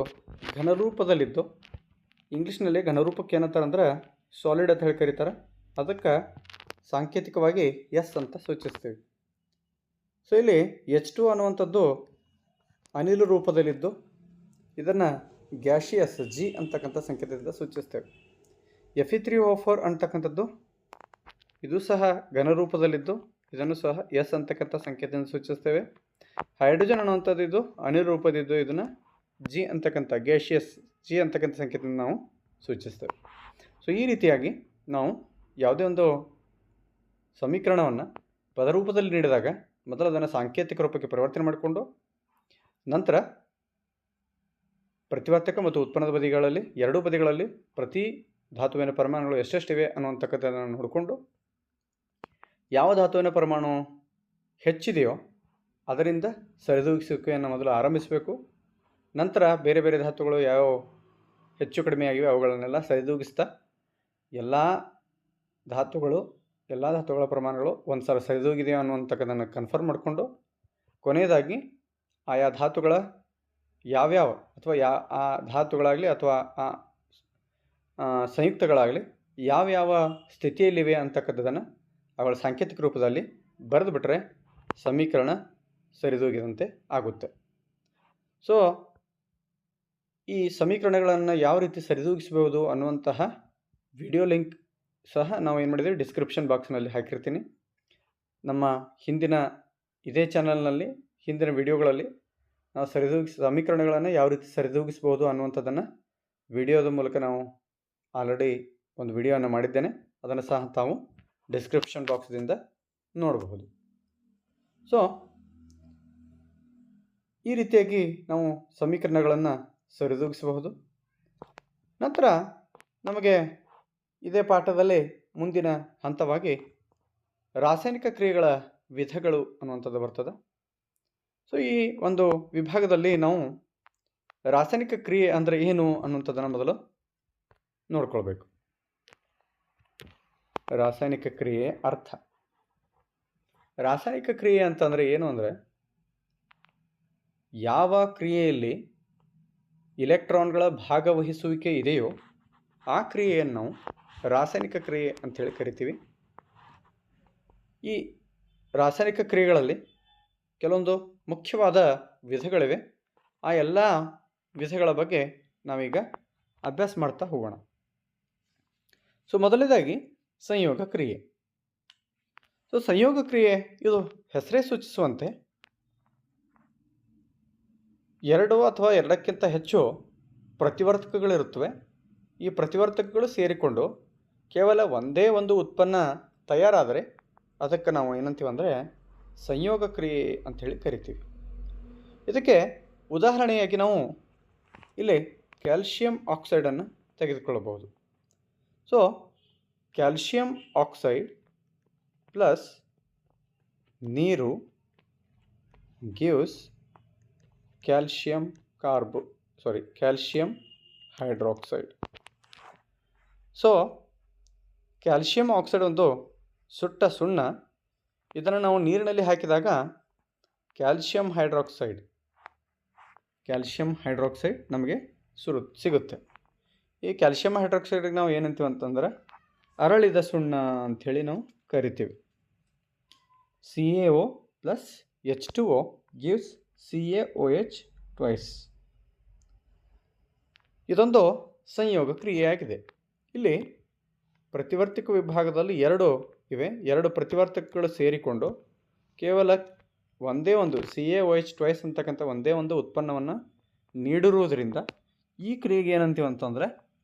ಘನರೂಪದಲ್ಲಿದ್ದು, ಇಂಗ್ಲೀಷ್ನಲ್ಲಿ ಘನರೂಪಕ್ಕೆ ಏನಂತಾರೆ ಅಂದ್ರೆ ಸಾಲಿಡ್ ಅಂತ ಹೇಳಿ ಕರೀತಾರೆ. ಅದಕ್ಕೆ ಸಾಂಕೇತಿಕವಾಗಿ ಎಸ್ ಅಂತ ಸೂಚಿಸ್ತೀವಿ. ಸೊ ಇಲ್ಲಿ H2 ಅನ್ನುವಂಥದ್ದು ಅನಿಲ ರೂಪದಲ್ಲಿದ್ದು ಇದನ್ನು ಗ್ಯಾಶಿಯಸ್ G ಅಂತಕ್ಕಂಥ ಸಂಕೇತದಿಂದ ಸೂಚಿಸ್ತೇವೆ. Fe3O4 ಅಂತಕ್ಕಂಥದ್ದು ಇದು ಸಹ ಘನರೂಪದಲ್ಲಿದ್ದು ಇದನ್ನು ಸಹ ಎಸ್ ಅಂತಕ್ಕಂಥ ಸಂಕೇತದಿಂದ ಸೂಚಿಸ್ತೇವೆ. ಹೈಡ್ರೋಜನ್ ಅನ್ನುವಂಥದ್ದು ಇದು ಅನಿಲ ರೂಪದಿದ್ದು ಇದನ್ನು G ಅಂತಕ್ಕಂಥ ಗ್ಯಾಶಿಯಸ್ G ಅಂತಕ್ಕಂಥ ಸಂಕೇತದಿಂದ ನಾವು ಸೂಚಿಸ್ತೇವೆ. ಸೊ ಈ ರೀತಿಯಾಗಿ ನಾವು ಯಾವುದೇ ಒಂದು ಸಮೀಕರಣವನ್ನು ಪದರೂಪದಲ್ಲಿ ನೀಡಿದಾಗ ಮೊದಲು ಅದನ್ನು ಸಾಂಕೇತಿಕ ರೂಪಕ್ಕೆ ಪರಿವರ್ತನೆ ಮಾಡಿಕೊಂಡು ನಂತರ ಪ್ರತಿವರ್ತಕ ಮತ್ತು ಉತ್ಪನ್ನದ ಬದಿಗಳಲ್ಲಿ ಎರಡೂ ಬದಿಗಳಲ್ಲಿ ಪ್ರತಿ ಧಾತುವಿನ ಪರಮಾಣುಗಳು ಎಷ್ಟೆಷ್ಟಿವೆ ಅನ್ನುವಂಥದ್ದನ್ನು ನೋಡಿಕೊಂಡು ಯಾವ ಧಾತುವಿನ ಪರಮಾಣು ಹೆಚ್ಚಿದೆಯೋ ಅದರಿಂದ ಸರಿದೂಗಿಸುವಿಕೆಯನ್ನು ಮೊದಲು ಆರಂಭಿಸಬೇಕು. ನಂತರ ಬೇರೆ ಬೇರೆ ಧಾತುಗಳು ಯಾವ ಹೆಚ್ಚು ಕಡಿಮೆ ಆಗಿವೆ ಅವುಗಳನ್ನೆಲ್ಲ ಸರಿದೂಗಿಸ್ತಾ ಎಲ್ಲ ಧಾತುಗಳ ಪ್ರಮಾಣಗಳು ಒಂದು ಸಲ ಸರಿದೂಗಿದೆಯೋ ಅನ್ನುವಂಥದ್ದನ್ನು ಕನ್ಫರ್ಮ್ ಮಾಡಿಕೊಂಡು ಕೊನೆಯದಾಗಿ ಆಯಾ ಧಾತುಗಳ ಯಾವ್ಯಾವ ಅಥವಾ ಆ ಧಾತುಗಳಾಗಲಿ ಅಥವಾ ಆ ಸಂಯುಕ್ತಗಳಾಗಲಿ ಯಾವ್ಯಾವ ಸ್ಥಿತಿಯಲ್ಲಿವೆ ಅಂತಕ್ಕಂಥದ್ದನ್ನು ಅವುಗಳ ಸಾಂಕೇತಿಕ ರೂಪದಲ್ಲಿ ಬರೆದು ಬಿಟ್ಟರೆ ಸಮೀಕರಣ ಸರಿದೂಗಿದಂತೆ ಆಗುತ್ತೆ. ಸೊ ಈ ಸಮೀಕರಣಗಳನ್ನು ಯಾವ ರೀತಿ ಸರಿದೂಗಿಸಬಹುದು ಅನ್ನುವಂತಹ ವಿಡಿಯೋ ಲಿಂಕ್ ಸಹ ನಾವು ಏನು ಮಾಡಿದ್ದೀವಿ ಡಿಸ್ಕ್ರಿಪ್ಷನ್ ಬಾಕ್ಸ್ನಲ್ಲಿ ಹಾಕಿರ್ತೀನಿ. ನಮ್ಮ ಹಿಂದಿನ ಇದೇ ಚಾನಲ್ನಲ್ಲಿ ಹಿಂದಿನ ವಿಡಿಯೋಗಳಲ್ಲಿ ನಾವು ಸಮೀಕರಣಗಳನ್ನು ಯಾವ ರೀತಿ ಸರಿದೂಗಿಸ್ಬೋದು ಅನ್ನುವಂಥದ್ದನ್ನು ವಿಡಿಯೋದ ಮೂಲಕ ನಾವು ಆಲ್ರೆಡಿ ಒಂದು ವಿಡಿಯೋವನ್ನು ಮಾಡಿದ್ದೇನೆ. ಅದನ್ನು ಸಹ ತಾವು ಡಿಸ್ಕ್ರಿಪ್ಷನ್ ಬಾಕ್ಸ್ದಿಂದ ನೋಡಬಹುದು. ಸೊ ಈ ರೀತಿಯಾಗಿ ನಾವು ಸಮೀಕರಣಗಳನ್ನು ಸರಿದೂಗಿಸಬಹುದು. ನಂತರ ನಮಗೆ ಇದೇ ಪಾಠದಲ್ಲಿ ಮುಂದಿನ ಹಂತವಾಗಿ ರಾಸಾಯನಿಕ ಕ್ರಿಯೆಗಳ ವಿಧಗಳು ಅನ್ನುವಂಥದ್ದು ಬರ್ತದೆ. ಸೊ ಈ ಒಂದು ವಿಭಾಗದಲ್ಲಿ ನಾವು ರಾಸಾಯನಿಕ ಕ್ರಿಯೆ ಅಂದರೆ ಏನು ಅನ್ನುವಂಥದ್ದನ್ನು ಮೊದಲು ನೋಡ್ಕೊಳ್ಬೇಕು. ರಾಸಾಯನಿಕ ಕ್ರಿಯೆ ಅರ್ಥ. ರಾಸಾಯನಿಕ ಕ್ರಿಯೆ ಅಂತಂದರೆ ಏನು ಅಂದರೆ ಯಾವ ಕ್ರಿಯೆಯಲ್ಲಿ ಇಲೆಕ್ಟ್ರಾನ್ಗಳ ಭಾಗವಹಿಸುವಿಕೆ ಇದೆಯೋ ಆ ಕ್ರಿಯೆಯನ್ನು ನಾವು ರಾಸಾಯನಿಕ ಕ್ರಿಯೆ ಅಂಥೇಳಿ ಕರಿತೀವಿ. ಈ ರಾಸಾಯನಿಕ ಕ್ರಿಯೆಗಳಲ್ಲಿ ಕೆಲವೊಂದು ಮುಖ್ಯವಾದ ವಿಧಗಳಿವೆ. ಆ ಎಲ್ಲ ವಿಧಗಳ ಬಗ್ಗೆ ನಾವೀಗ ಅಭ್ಯಾಸ ಮಾಡ್ತಾ ಹೋಗೋಣ. ಸೊ ಮೊದಲನೇದಾಗಿ ಸಂಯೋಗ ಕ್ರಿಯೆ. ಸೊ ಸಂಯೋಗ ಕ್ರಿಯೆ ಇದು ಹೆಸರೇ ಸೂಚಿಸುವಂತೆ ಎರಡು ಅಥವಾ ಎರಡಕ್ಕಿಂತ ಹೆಚ್ಚು ಪ್ರತಿವರ್ತಕಗಳಿರುತ್ತವೆ. ಈ ಪ್ರತಿವರ್ತಕಗಳು ಸೇರಿಕೊಂಡು ಕೇವಲ ಒಂದೇ ಒಂದು ಉತ್ಪನ್ನ ತಯಾರಾದರೆ ಅದಕ್ಕೆ ನಾವು ಏನಂತೀವಿ ಅಂದರೆ ಸಂಯೋಗ ಕ್ರಿಯೆ ಅಂಥೇಳಿ ಕರಿತೀವಿ. ಇದಕ್ಕೆ ಉದಾಹರಣೆಯಾಗಿ ನಾವು ಇಲ್ಲಿ ಕ್ಯಾಲ್ಶಿಯಂ ಆಕ್ಸೈಡನ್ನು ತೆಗೆದುಕೊಳ್ಳಬಹುದು. ಸೊ ಕ್ಯಾಲ್ಶಿಯಂ ಆಕ್ಸೈಡ್ ಪ್ಲಸ್ ನೀರು gives calcium hydroxide. So calcium oxide ಒಂದು ಸುಟ್ಟ ಸುಣ್ಣ. ಇದನ್ನು ನಾವು ನೀರಿನಲ್ಲಿ ಹಾಕಿದಾಗ ಕ್ಯಾಲ್ಶಿಯಂ ಹೈಡ್ರಾಕ್ಸೈಡ್ ನಮಗೆ ಸಿಗುತ್ತೆ. ಈ ಕ್ಯಾಲ್ಶಿಯಂ ಹೈಡ್ರಾಕ್ಸೈಡ್ಗೆ ನಾವು ಏನಂತೀವಿ ಅಂತಂದ್ರೆ ಅರಳಿದ ಸುಣ್ಣ ಅಂಥೇಳಿ ನಾವು ಕರಿತೀವಿ. CaO plus H2O gives CaOH twice. ಇದೊಂದು ಸಂಯೋಗ ಕ್ರಿಯೆಯಾಗಿದೆ. ಇಲ್ಲಿ ಪ್ರತಿವರ್ತಕ ವಿಭಾಗದಲ್ಲಿ ಎರಡು ಇವೆ. ಎರಡು ಪ್ರತಿವರ್ತಕಗಳು ಸೇರಿಕೊಂಡು ಕೇವಲ ಒಂದೇ ಒಂದು CaOH ಟ್ವೈಸ್ ಅಂತಕ್ಕಂಥ ಒಂದೇ ಒಂದು ಉತ್ಪನ್ನವನ್ನು ನೀಡಿರುವುದರಿಂದ ಈ ಕ್ರಿಯೆಗೆ ಏನಂತೀವಿ ಅಂತಂದರೆ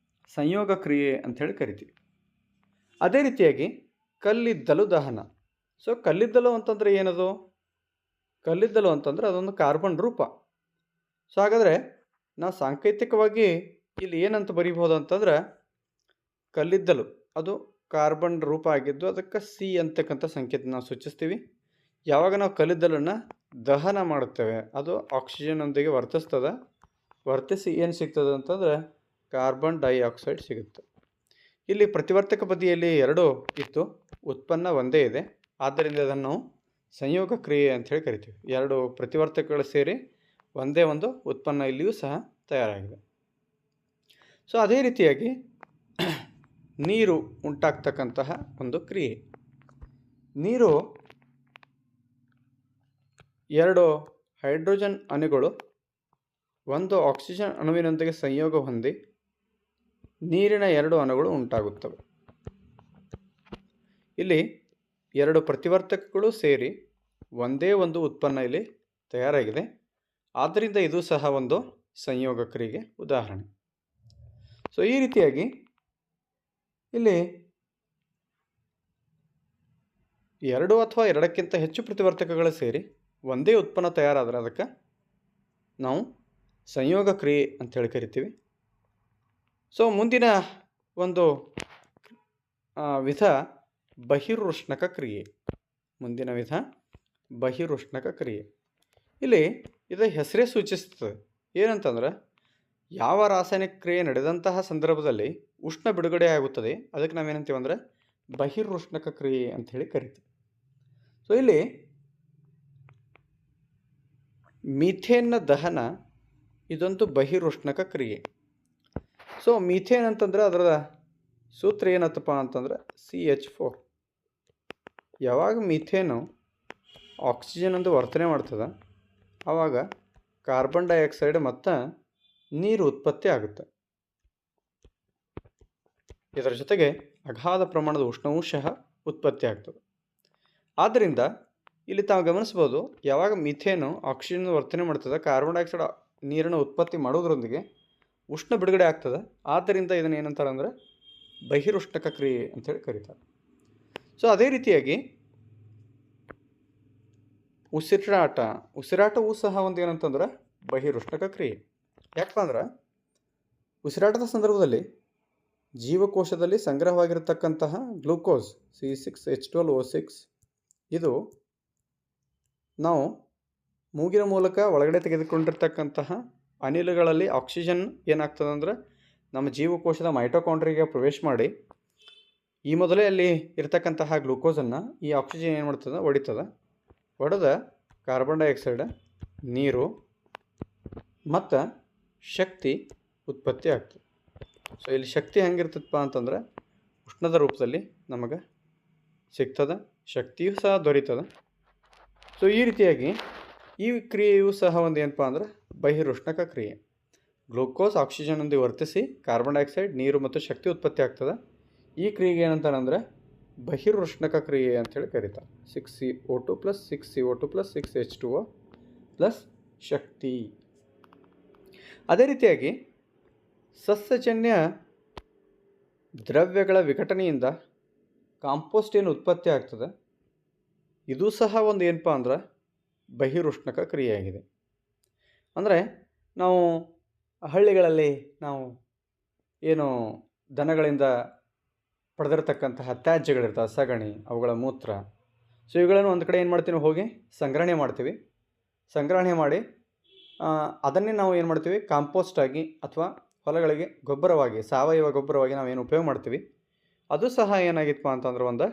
ಸಂಯೋಗ ಕ್ರಿಯೆ ಅಂಥೇಳಿ ಕರಿತೀವಿ. ಅದೇ ರೀತಿಯಾಗಿ ಕಲ್ಲಿದ್ದಲು ದಹನ. ಸೊ ಕಲ್ಲಿದ್ದಲು ಅಂತಂದರೆ ಏನದು? ಕಲ್ಲಿದ್ದಲು ಅಂತಂದರೆ ಅದೊಂದು ಕಾರ್ಬನ್ ರೂಪ. ಸೊ ಹಾಗಾದರೆ ನಾವು ಸಾಂಕೇತಿಕವಾಗಿ ಇಲ್ಲಿ ಏನಂತ ಬರೀಬೋದು ಅಂತಂದ್ರೆ ಕಲ್ಲಿದ್ದಲು ಅದು ಕಾರ್ಬನ್ ರೂಪ ಆಗಿದ್ದು ಅದಕ್ಕೆ C ಅಂತಕ್ಕಂಥ ಸಂಕೇತ ನಾವು ಸೂಚಿಸ್ತೀವಿ. ಯಾವಾಗ ನಾವು ಕಲ್ಲಿದ್ದಲನ್ನು ದಹನ ಮಾಡುತ್ತೇವೆ ಅದು ಆಕ್ಸಿಜನ್ನೊಂದಿಗೆ ವರ್ತಿಸಿ ಏನು ಸಿಗ್ತದೆ ಅಂತಂದರೆ ಕಾರ್ಬನ್ ಡೈಆಕ್ಸೈಡ್ ಸಿಗುತ್ತೆ. ಇಲ್ಲಿ ಪ್ರತಿವರ್ತಕ ಬದಿಯಲ್ಲಿ ಎರಡು ಇತ್ತು, ಉತ್ಪನ್ನ ಒಂದೇ ಇದೆ. ಆದ್ದರಿಂದ ಅದನ್ನು ನಾವು ಸಂಯೋಗ ಕ್ರಿಯೆ ಅಂಥೇಳಿ ಕರಿತೀವಿ. ಎರಡು ಪ್ರತಿವರ್ತಕಗಳು ಸೇರಿ ಒಂದೇ ಒಂದು ಉತ್ಪನ್ನ ಇಲ್ಲಿಯೂ ಸಹ ತಯಾರಾಗಿದೆ. ಸೊ ಅದೇ ರೀತಿಯಾಗಿ ನೀರು ಉಂಟಾಗ್ತಕ್ಕಂತಹ ಒಂದು ಕ್ರಿಯೆ. ನೀರು ಎರಡು ಹೈಡ್ರೋಜನ್ ಅಣುಗಳು ಒಂದು ಆಕ್ಸಿಜನ್ ಅಣುವಿನೊಂದಿಗೆ ಸಂಯೋಗ ಹೊಂದಿ ನೀರಿನ ಎರಡು ಅಣುಗಳು ಉಂಟಾಗುತ್ತವೆ. ಇಲ್ಲಿ ಎರಡು ಪ್ರತಿವರ್ತಕಗಳು ಸೇರಿ ಒಂದೇ ಒಂದು ಉತ್ಪನ್ನ ಇಲ್ಲಿ ತಯಾರಾಗಿದೆ. ಆದ್ದರಿಂದ ಇದು ಸಹ ಒಂದು ಸಂಯೋಗ ಕ್ರಿಯೆಗೆ ಉದಾಹರಣೆ. ಸೊ ಈ ರೀತಿಯಾಗಿ ಇಲ್ಲಿ ಎರಡು ಅಥವಾ ಎರಡಕ್ಕಿಂತ ಹೆಚ್ಚು ಪ್ರತಿವರ್ತಕಗಳು ಸೇರಿ ಒಂದೇ ಉತ್ಪನ್ನ ತಯಾರಾದರೆ ಅದಕ್ಕೆ ನಾವು ಸಂಯೋಗ ಕ್ರಿಯೆ ಅಂಥೇಳಿ ಕರಿತೀವಿ. ಸೊ ಮುಂದಿನ ಒಂದು ವಿಧ ಬಹಿರುಷ್ಣಕ ಕ್ರಿಯೆ. ಇಲ್ಲಿ ಇದು ಹೆಸರೇ ಸೂಚಿಸ್ತದೆ. ಏನಂತಂದ್ರೆ ಯಾವ ರಾಸಾಯನಿಕ ಕ್ರಿಯೆ ನಡೆದಂತಹ ಸಂದರ್ಭದಲ್ಲಿ ಉಷ್ಣ ಬಿಡುಗಡೆ ಆಗುತ್ತದೆ ಅದಕ್ಕೆ ನಾವೇನಂತೀವಿ ಅಂದರೆ ಬಹಿರುಷ್ಣಕ ಕ್ರಿಯೆ ಅಂಥೇಳಿ ಕರಿತೀವಿ. ಸೊ ಇಲ್ಲಿ ಮೀಥೇನ್ನ ದಹನ ಇದೊಂದು ಬಹಿರುಷ್ಣಕ ಕ್ರಿಯೆ. ಸೊ ಮೀಥೇನ್ ಅಂತಂದರೆ ಅದರ ಸೂತ್ರ ಏನತ್ತಪ್ಪ ಅಂತಂದ್ರೆ CH4. ಯಾವಾಗ ಮೀಥೇನು ಆಕ್ಸಿಜನ್ ಒಂದು ವರ್ತನೆ ಮಾಡ್ತದೆ ಆವಾಗ ಕಾರ್ಬನ್ ಡೈಆಕ್ಸೈಡ್ ಮತ್ತು ನೀರು ಉತ್ಪತ್ತಿ ಆಗುತ್ತೆ. ಇದರ ಜೊತೆಗೆ ಅಗಾಧ ಪ್ರಮಾಣದ ಉಷ್ಣವೂ ಸಹ ಉತ್ಪತ್ತಿ ಆಗ್ತದೆ. ಆದ್ದರಿಂದ ಇಲ್ಲಿ ತಾವು ಗಮನಿಸ್ಬೋದು, ಯಾವಾಗ ಮಿಥೇನು ಆಕ್ಸಿಜನ್ ವರ್ತನೆ ಮಾಡ್ತದೆ ಕಾರ್ಬನ್ ಡೈಆಕ್ಸೈಡ್ ನೀರನ್ನು ಉತ್ಪತ್ತಿ ಮಾಡೋದ್ರೊಂದಿಗೆ ಉಷ್ಣ ಬಿಡುಗಡೆ ಆಗ್ತದೆ. ಆದ್ದರಿಂದ ಇದನ್ನು ಏನಂತಾರೆ ಅಂದರೆ ಬಹಿರುಷ್ಣಕ ಕ್ರಿಯೆ ಅಂತೇಳಿ ಕರೀತಾರೆ. ಸೊ ಅದೇ ರೀತಿಯಾಗಿ ಉಸಿರಾಟವೂ ಸಹ ಒಂದು ಏನಂತಂದ್ರೆ ಬಹಿರುಷ್ಣಕ ಕ್ರಿಯೆ. ಯಾಕಪ್ಪ ಅಂದ್ರೆ ಉಸಿರಾಟದ ಸಂದರ್ಭದಲ್ಲಿ ಜೀವಕೋಶದಲ್ಲಿ ಸಂಗ್ರಹವಾಗಿರತಕ್ಕಂತಹ ಗ್ಲೂಕೋಸ್ C6H12O6 ಇದು ನಾವು ಮೂಗಿನ ಮೂಲಕ ಒಳಗಡೆ ತೆಗೆದುಕೊಂಡಿರ್ತಕ್ಕಂತಹ ಅನಿಲಗಳಲ್ಲಿ ಆಕ್ಸಿಜನ್ ಏನಾಗ್ತದೆ ಅಂದರೆ ನಮ್ಮ ಜೀವಕೋಶದ ಮೈಟೊಕಾಂಡ್ರಿಯಾಗೆ ಪ್ರವೇಶ ಮಾಡಿ ಈ ಮೊದಲೇ ಅಲ್ಲಿ ಇರತಕ್ಕಂತಹ ಗ್ಲೂಕೋಸನ್ನು ಈ ಆಕ್ಸಿಜನ್ ಏನು ಮಾಡ್ತದೆ ಒಡಿತದೆ. ಒಡೆದ ಕಾರ್ಬನ್ ಡೈಆಕ್ಸೈಡ್, ನೀರು ಮತ್ತು ಶಕ್ತಿ ಉತ್ಪತ್ತಿ ಆಗ್ತದೆ. ಸೊ ಇಲ್ಲಿ ಶಕ್ತಿ ಹೆಂಗಿರ್ತದಪ್ಪ ಅಂತಂದ್ರೆ ಉಷ್ಣದ ರೂಪದಲ್ಲಿ ನಮಗೆ ಸಿಗ್ತದೆ, ಶಕ್ತಿಯೂ ಸಹ ದೊರೀತದೆ. ಸೊ ಈ ರೀತಿಯಾಗಿ ಈ ಕ್ರಿಯೆಯೂ ಸಹ ಒಂದು ಏನಪ್ಪ ಅಂದ್ರೆ ಬಹಿರುಷ್ಣಕ ಕ್ರಿಯೆ. ಗ್ಲೂಕೋಸ್ ಆಕ್ಸಿಜನ್ನೊಂದಿಗೆ ವರ್ತಿಸಿ ಕಾರ್ಬನ್ ಡೈಆಕ್ಸೈಡ್, ನೀರು ಮತ್ತು ಶಕ್ತಿ ಉತ್ಪತ್ತಿ ಆಗ್ತದೆ. ಈ ಕ್ರಿಯೆಗೆ ಏನಂತಾರಂದ್ರೆ ಬಹಿರುಷ್ಣಕ ಕ್ರಿಯೆ ಅಂಥೇಳಿ ಕರೀತಾರೆ. 6CO2 + 6CO2 + 6H2O ಪ್ಲಸ್ ಶಕ್ತಿ. ಅದೇ ರೀತಿಯಾಗಿ ಸಸ್ಯಜನ್ಯ ದ್ರವ್ಯಗಳ ವಿಘಟನೆಯಿಂದ ಕಾಂಪೋಸ್ಟ್ ಏನು ಉತ್ಪತ್ತಿ ಆಗ್ತದೆ ಇದು ಸಹ ಒಂದು ಏನಪ್ಪ ಅಂದ್ರೆ ಬಹಿರುಷ್ಣಕ ಕ್ರಿಯೆಯಾಗಿದೆ. ಅಂದರೆ ನಾವು ಹಳ್ಳಿಗಳಲ್ಲಿ ನಾವು ಏನು ದನಗಳಿಂದ ಪಡೆದಿರ್ತಕ್ಕಂತಹ ತ್ಯಾಜ್ಯಗಳಿರ್ತವೆ, ಸಗಣಿ, ಅವುಗಳ ಮೂತ್ರ, ಸೊ ಇವುಗಳನ್ನು ಒಂದು ಕಡೆ ಏನು ಮಾಡ್ತೀವಿ, ಹೋಗಿ ಸಂಗ್ರಹಣೆ ಮಾಡ್ತೀವಿ. ಸಂಗ್ರಹಣೆ ಮಾಡಿ ಅದನ್ನೇ ನಾವು ಏನು ಮಾಡ್ತೀವಿ, ಕಾಂಪೋಸ್ಟ್ ಆಗಿ ಅಥವಾ ಹೊಲಗಳಿಗೆ ಗೊಬ್ಬರವಾಗಿ, ಸಾವಯವ ಗೊಬ್ಬರವಾಗಿ ನಾವೇನು ಉಪಯೋಗ ಮಾಡ್ತೀವಿ. ಅದು ಸಹ ಏನಾಗಿತ್ತಪ್ಪ ಅಂತಂದ್ರೆ ಒಂದು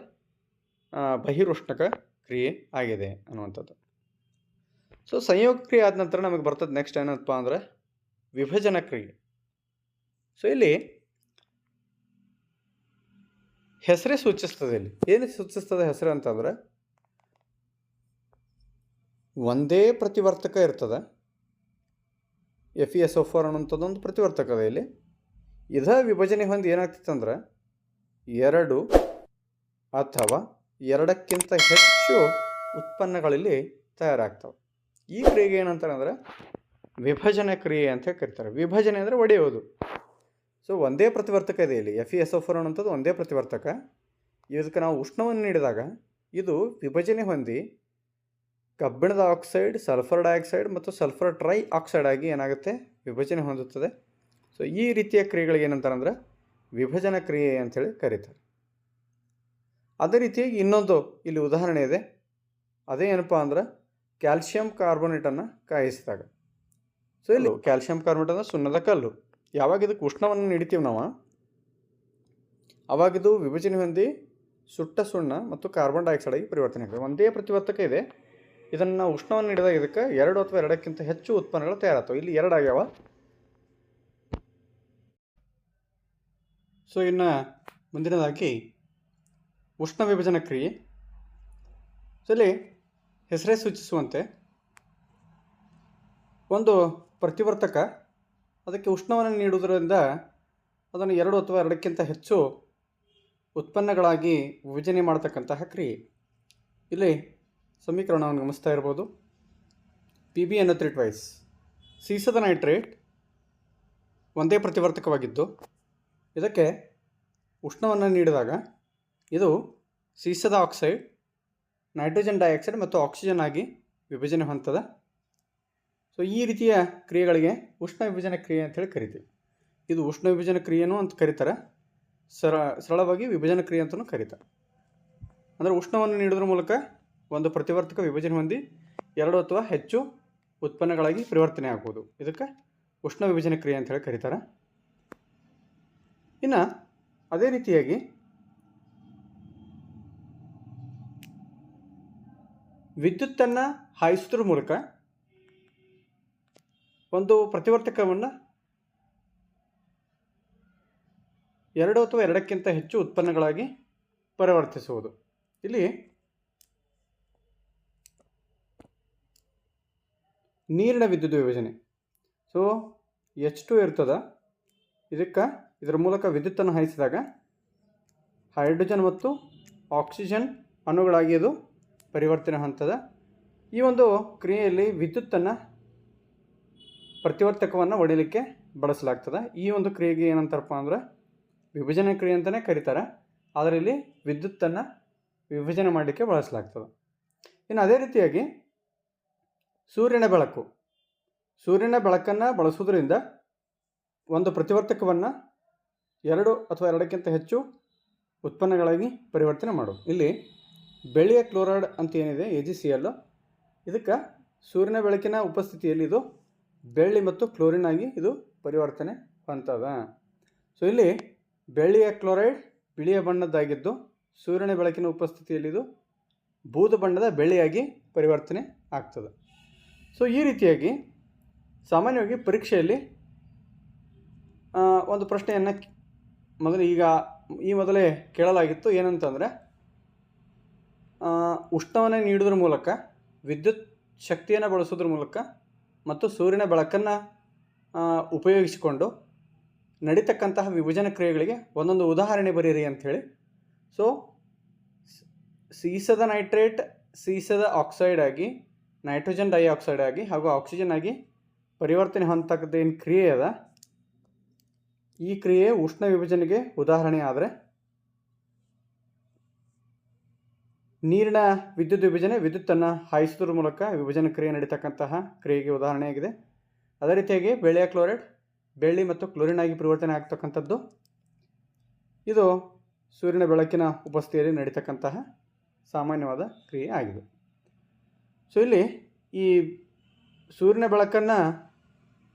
ಬಹಿರುಷ್ಣಕ ಕ್ರಿಯೆ ಆಗಿದೆ ಅನ್ನುವಂಥದ್ದು. ಸೊ ಸಂಯೋಗ ಕ್ರಿಯೆ ಆದ ನಂತರ ನಮಗೆ ಬರ್ತದೆ ನೆಕ್ಸ್ಟ್ ಏನಪ್ಪ ಅಂದರೆ ವಿಭಜನ ಕ್ರಿಯೆ. ಸೊ ಇಲ್ಲಿ ಹೆಸರೇ ಸೂಚಿಸ್ತದೆ. ಇಲ್ಲಿ ಏನು ಸೂಚಿಸ್ತದೆ ಹೆಸರು ಅಂತಂದರೆ ಒಂದೇ ಪ್ರತಿವರ್ತಕ ಇರ್ತದೆ. FeSO4 ಅನ್ನೋಂಥದ್ದು ಒಂದು ಪ್ರತಿವರ್ತಕ ಇದೆ. ಇಲ್ಲಿ ಇದ ವಿಭಜನೆ ಹೊಂದಿ ಏನಾಗ್ತಿತ್ತಂದ್ರೆ 2 ಅಥವಾ 2ಕ್ಕಿಂತ ಹೆಚ್ಚು ಉತ್ಪನ್ನಗಳಲ್ಲಿ ತಯಾರಾಗ್ತವೆ. ಈ ಕ್ರಿಯೆಗೆ ಏನಂತಾರೆ ಅಂದರೆ ವಿಭಜನ ಕ್ರಿಯೆ ಅಂತ ಕರೀತಾರೆ. ವಿಭಜನೆ ಅಂದರೆ ಒಡೆಯೋದು. ಸೊ ಒಂದೇ ಪ್ರತಿವರ್ತಕ ಇದೆ ಇಲ್ಲಿ. FeSO4 ಅನ್ನೋಂಥದ್ದು ಒಂದೇ ಪ್ರತಿವರ್ತಕ. ಇದಕ್ಕೆ ನಾವು ಉಷ್ಣವನ್ನು ನೀಡಿದಾಗ ಇದು ವಿಭಜನೆ ಹೊಂದಿ ಕಬ್ಬಿಣದ ಆಕ್ಸೈಡ್, ಸಲ್ಫರ್ ಡೈಆಕ್ಸೈಡ್ ಮತ್ತು ಸಲ್ಫರ್ ಟ್ರೈ ಆಕ್ಸೈಡ್ ಆಗಿ ಏನಾಗುತ್ತೆ, ವಿಭಜನೆ ಹೊಂದುತ್ತದೆ. ಸೊ ಈ ರೀತಿಯ ಕ್ರಿಯೆಗಳಿಗೆ ಏನಂತಾರೆ ಅಂದರೆ ವಿಭಜನ ಕ್ರಿಯೆ ಅಂಥೇಳಿ ಕರೀತಾರೆ. ಅದೇ ರೀತಿಯಾಗಿ ಇನ್ನೊಂದು ಇಲ್ಲಿ ಉದಾಹರಣೆ ಇದೆ. ಅದೇ ಏನಪ್ಪ ಅಂದ್ರೆ ಕ್ಯಾಲ್ಶಿಯಂ ಕಾರ್ಬೋನೇಟನ್ನು ಕಾಯಿಸಿದಾಗ. ಸೊ ಇಲ್ಲಿ ಕ್ಯಾಲ್ಶಿಯಂ ಕಾರ್ಬೋನೇಟ್ ಅಂದರೆ ಸುಣ್ಣದ ಕಲ್ಲು. ಯಾವಾಗ ಇದಕ್ಕೆ ಉಷ್ಣವನ್ನು ನೀಡ್ತೀವಿ ನಾವು, ಆವಾಗಿದು ವಿಭಜನೆ ಹೊಂದಿ ಸುಟ್ಟ ಸುಣ್ಣ ಮತ್ತು ಕಾರ್ಬನ್ ಡೈಆಕ್ಸೈಡ್ ಆಗಿ ಪರಿವರ್ತನೆ ಆಗ್ತದೆ. ಒಂದೇ ಪ್ರತಿವರ್ತಕ ಇದೆ. ಇದನ್ನು ನಾವು ಉಷ್ಣವನ್ನು ನೀಡಿದಾಗ ಇದಕ್ಕೆ 2 ಅಥವಾ 2ಕ್ಕಿಂತ ಹೆಚ್ಚು ಉತ್ಪನ್ನಗಳು ತಯಾರಾಗ್ತವೆ. ಇಲ್ಲಿ 2 ಆಗ್ಯಾವ. ಸೊ ಇನ್ನು ಮುಂದಿನದಾಗಿ ಉಷ್ಣ ವಿಭಜನ ಕ್ರಿಯೆ. ಸೊ ಇಲ್ಲಿ ಹೆಸರೇ ಸೂಚಿಸುವಂತೆ ಒಂದು ಪ್ರತಿವರ್ತಕ ಅದಕ್ಕೆ ಉಷ್ಣವನ್ನು ನೀಡುವುದರಿಂದ ಅದನ್ನು 2 ಅಥವಾ 2ಕ್ಕಿಂತ ಹೆಚ್ಚು ಉತ್ಪನ್ನಗಳಾಗಿ ವಿಭಜನೆ ಮಾಡತಕ್ಕಂತಹ ಕ್ರಿಯೆ. ಇಲ್ಲಿ ಸಮೀಕರಣವನ್ನು ಗಮನಿಸ್ತಾ ಇರ್ಬೋದು. PbNO3 ಸೀಸದ ನೈಟ್ರೇಟ್ ಒಂದೇ ಪ್ರತಿವರ್ತಕವಾಗಿದ್ದು ಇದಕ್ಕೆ ಉಷ್ಣವನ್ನು ನೀಡಿದಾಗ ಇದು ಸೀಸದ ಆಕ್ಸೈಡ್, ನೈಟ್ರೋಜನ್ ಡೈಆಕ್ಸೈಡ್ ಮತ್ತು ಆಕ್ಸಿಜನ್ ಆಗಿ ವಿಭಜನೆ ಹೊಂದ್ತದೆ. ಸೊ ಈ ರೀತಿಯ ಕ್ರಿಯೆಗಳಿಗೆ ಉಷ್ಣ ವಿಭಜನ ಕ್ರಿಯೆ ಅಂತೇಳಿ ಕರಿತೀವಿ. ಇದು ಉಷ್ಣ ವಿಭಜನ ಕ್ರಿಯೆನೂ ಅಂತ ಕರೀತಾರೆ, ಸರಳವಾಗಿ ವಿಭಜನ ಕ್ರಿಯೆ ಅಂತಲೂ ಕರೀತಾರೆ. ಅಂದರೆ ಉಷ್ಣವನ್ನು ನೀಡೋದ್ರ ಮೂಲಕ ಒಂದು ಪ್ರತಿವರ್ತಕ ವಿಭಜನೆ ಹೊಂದಿ 2 ಅಥವಾ ಹೆಚ್ಚು ಉತ್ಪನ್ನಗಳಾಗಿ ಪರಿವರ್ತನೆ ಆಗ್ಬೋದು. ಇದಕ್ಕೆ ಉಷ್ಣ ವಿಭಜನ ಕ್ರಿಯೆ ಅಂತೇಳಿ ಕರೀತಾರೆ. ಇನ್ನು ಅದೇ ರೀತಿಯಾಗಿ ವಿದ್ಯುತ್ತನ್ನು ಹಾಯಿಸೋದ್ರ ಮೂಲಕ ಒಂದು ಪ್ರತಿವರ್ತಕವನ್ನು 2 ಅಥವಾ 2ಕ್ಕಿಂತ ಹೆಚ್ಚು ಉತ್ಪನ್ನಗಳಾಗಿ ಪರಿವರ್ತಿಸುವುದು. ಇಲ್ಲಿ ನೀರಿನ ವಿದ್ಯುತ್ ವಿಭಜನೆ. ಸೊ H2 ಇರ್ತದೆ, ಇದರ ಮೂಲಕ ವಿದ್ಯುತ್ತನ್ನು ಹಾಯಿಸಿದಾಗ ಹೈಡ್ರೋಜನ್ ಮತ್ತು ಆಕ್ಸಿಜನ್ ಅಣುಗಳಾಗಿ ಅದು ಪರಿವರ್ತನೆ ಹೊಂದದ. ಈ ಒಂದು ಕ್ರಿಯೆಯಲ್ಲಿ ವಿದ್ಯುತ್ತನ್ನು ಪ್ರತಿವರ್ತಕವನ್ನು ಹೊಡಿಲಿಕ್ಕೆ ಬಳಸಲಾಗ್ತದೆ. ಈ ಒಂದು ಕ್ರಿಯೆಗೆ ಏನಂತಾರಪ್ಪ ಅಂದ್ರೆ ವಿಭಜನೆ ಕ್ರಿಯೆ ಅಂತಲೇ ಕರೀತಾರೆ. ಆದರೆ ಇಲ್ಲಿ ವಿದ್ಯುತ್ತನ್ನು ವಿಭಜನೆ ಮಾಡಲಿಕ್ಕೆ ಬಳಸಲಾಗ್ತದೆ. ಇನ್ನು ಅದೇ ರೀತಿಯಾಗಿ ಸೂರ್ಯನ ಬೆಳಕನ್ನು ಬಳಸುವುದರಿಂದ ಒಂದು ಪ್ರತಿವರ್ತಕವನ್ನು 2 ಅಥವಾ 2ಕ್ಕಿಂತ ಹೆಚ್ಚು ಉತ್ಪನ್ನಗಳಾಗಿ ಪರಿವರ್ತನೆ ಮಾಡೋದು. ಇಲ್ಲಿ ಬೆಳ್ಳಿಯ ಕ್ಲೋರೈಡ್ ಅಂತ ಏನಿದೆ AgCl, ಇದಕ್ಕೆ ಸೂರ್ಯನ ಬೆಳಕಿನ ಉಪಸ್ಥಿತಿಯಲ್ಲಿ ಇದು ಬೆಳ್ಳಿ ಮತ್ತು ಕ್ಲೋರಿನ್ ಆಗಿ ಇದು ಪರಿವರ್ತನೆ ಹೊಂದದ. ಸೊ ಇಲ್ಲಿ ಬೆಳ್ಳಿಯ ಕ್ಲೋರೈಡ್ ಬಿಳಿಯ ಬಣ್ಣದ್ದಾಗಿದ್ದು ಸೂರ್ಯನ ಬೆಳಕಿನ ಉಪಸ್ಥಿತಿಯಲ್ಲಿ ಇದು ಬೂದು ಬಣ್ಣದ ಬೆಳ್ಳಿಯಾಗಿ ಪರಿವರ್ತನೆ ಆಗ್ತದೆ. ಸೊ ಈ ರೀತಿಯಾಗಿ ಸಾಮಾನ್ಯವಾಗಿ ಪರೀಕ್ಷೆಯಲ್ಲಿ ಒಂದು ಪ್ರಶ್ನೆಯನ್ನು ಮೊದಲೇ ಕೇಳಲಾಗಿತ್ತು. ಏನಂತಂದರೆ ಉಷ್ಣವನ್ನು ನೀಡೋದ್ರ ಮೂಲಕ, ವಿದ್ಯುತ್ ಶಕ್ತಿಯನ್ನು ಬಳಸೋದ್ರ ಮೂಲಕ ಮತ್ತು ಸೂರ್ಯನ ಬೆಳಕನ್ನು ಉಪಯೋಗಿಸಿಕೊಂಡು ನಡೀತಕ್ಕಂತಹ ವಿಭಜನೆ ಕ್ರಿಯೆಗಳಿಗೆ ಒಂದೊಂದು ಉದಾಹರಣೆ ಬರೀರಿ ಅಂಥೇಳಿ. ಸೊ ಸೀಸದ ನೈಟ್ರೇಟ್ ಸೀಸದ ಆಕ್ಸೈಡ್ ಆಗಿ ನೈಟ್ರೋಜನ್ ಡೈಆಕ್ಸೈಡ್ ಆಗಿ ಹಾಗೂ ಆಕ್ಸಿಜನ್ ಆಗಿ ಪರಿವರ್ತನೆ ಹೊಂದತಕ್ಕಂಥ ಕ್ರಿಯೆ ಅದ. ಈ ಕ್ರಿಯೆ ಉಷ್ಣ ವಿಭಜನೆಗೆ ಉದಾಹರಣೆ. ಆದರೆ ನೀರಿನ ವಿದ್ಯುತ್ ವಿಭಜನೆ ವಿದ್ಯುತ್ತನ್ನು ಹಾಯಿಸೋದ್ರ ಮೂಲಕ ವಿಭಜನೆ ಕ್ರಿಯೆ ನಡೀತಕ್ಕಂತಹ ಕ್ರಿಯೆಗೆ ಉದಾಹರಣೆಯಾಗಿದೆ. ಅದೇ ರೀತಿಯಾಗಿ ಬೆಳ್ಳಿಯ ಕ್ಲೋರೈಡ್ ಬೆಳ್ಳಿ ಮತ್ತು ಕ್ಲೋರಿನ್ ಆಗಿ ಪರಿವರ್ತನೆ ಆಗ್ತಕ್ಕಂಥದ್ದು ಇದು ಸೂರ್ಯನ ಬೆಳಕಿನ ಉಪಸ್ಥಿತಿಯಲ್ಲಿ ನಡೀತಕ್ಕಂತಹ ಸಾಮಾನ್ಯವಾದ ಕ್ರಿಯೆ ಆಗಿದೆ. ಸೊ ಇಲ್ಲಿ ಈ ಸೂರ್ಯನ ಬೆಳಕನ್ನು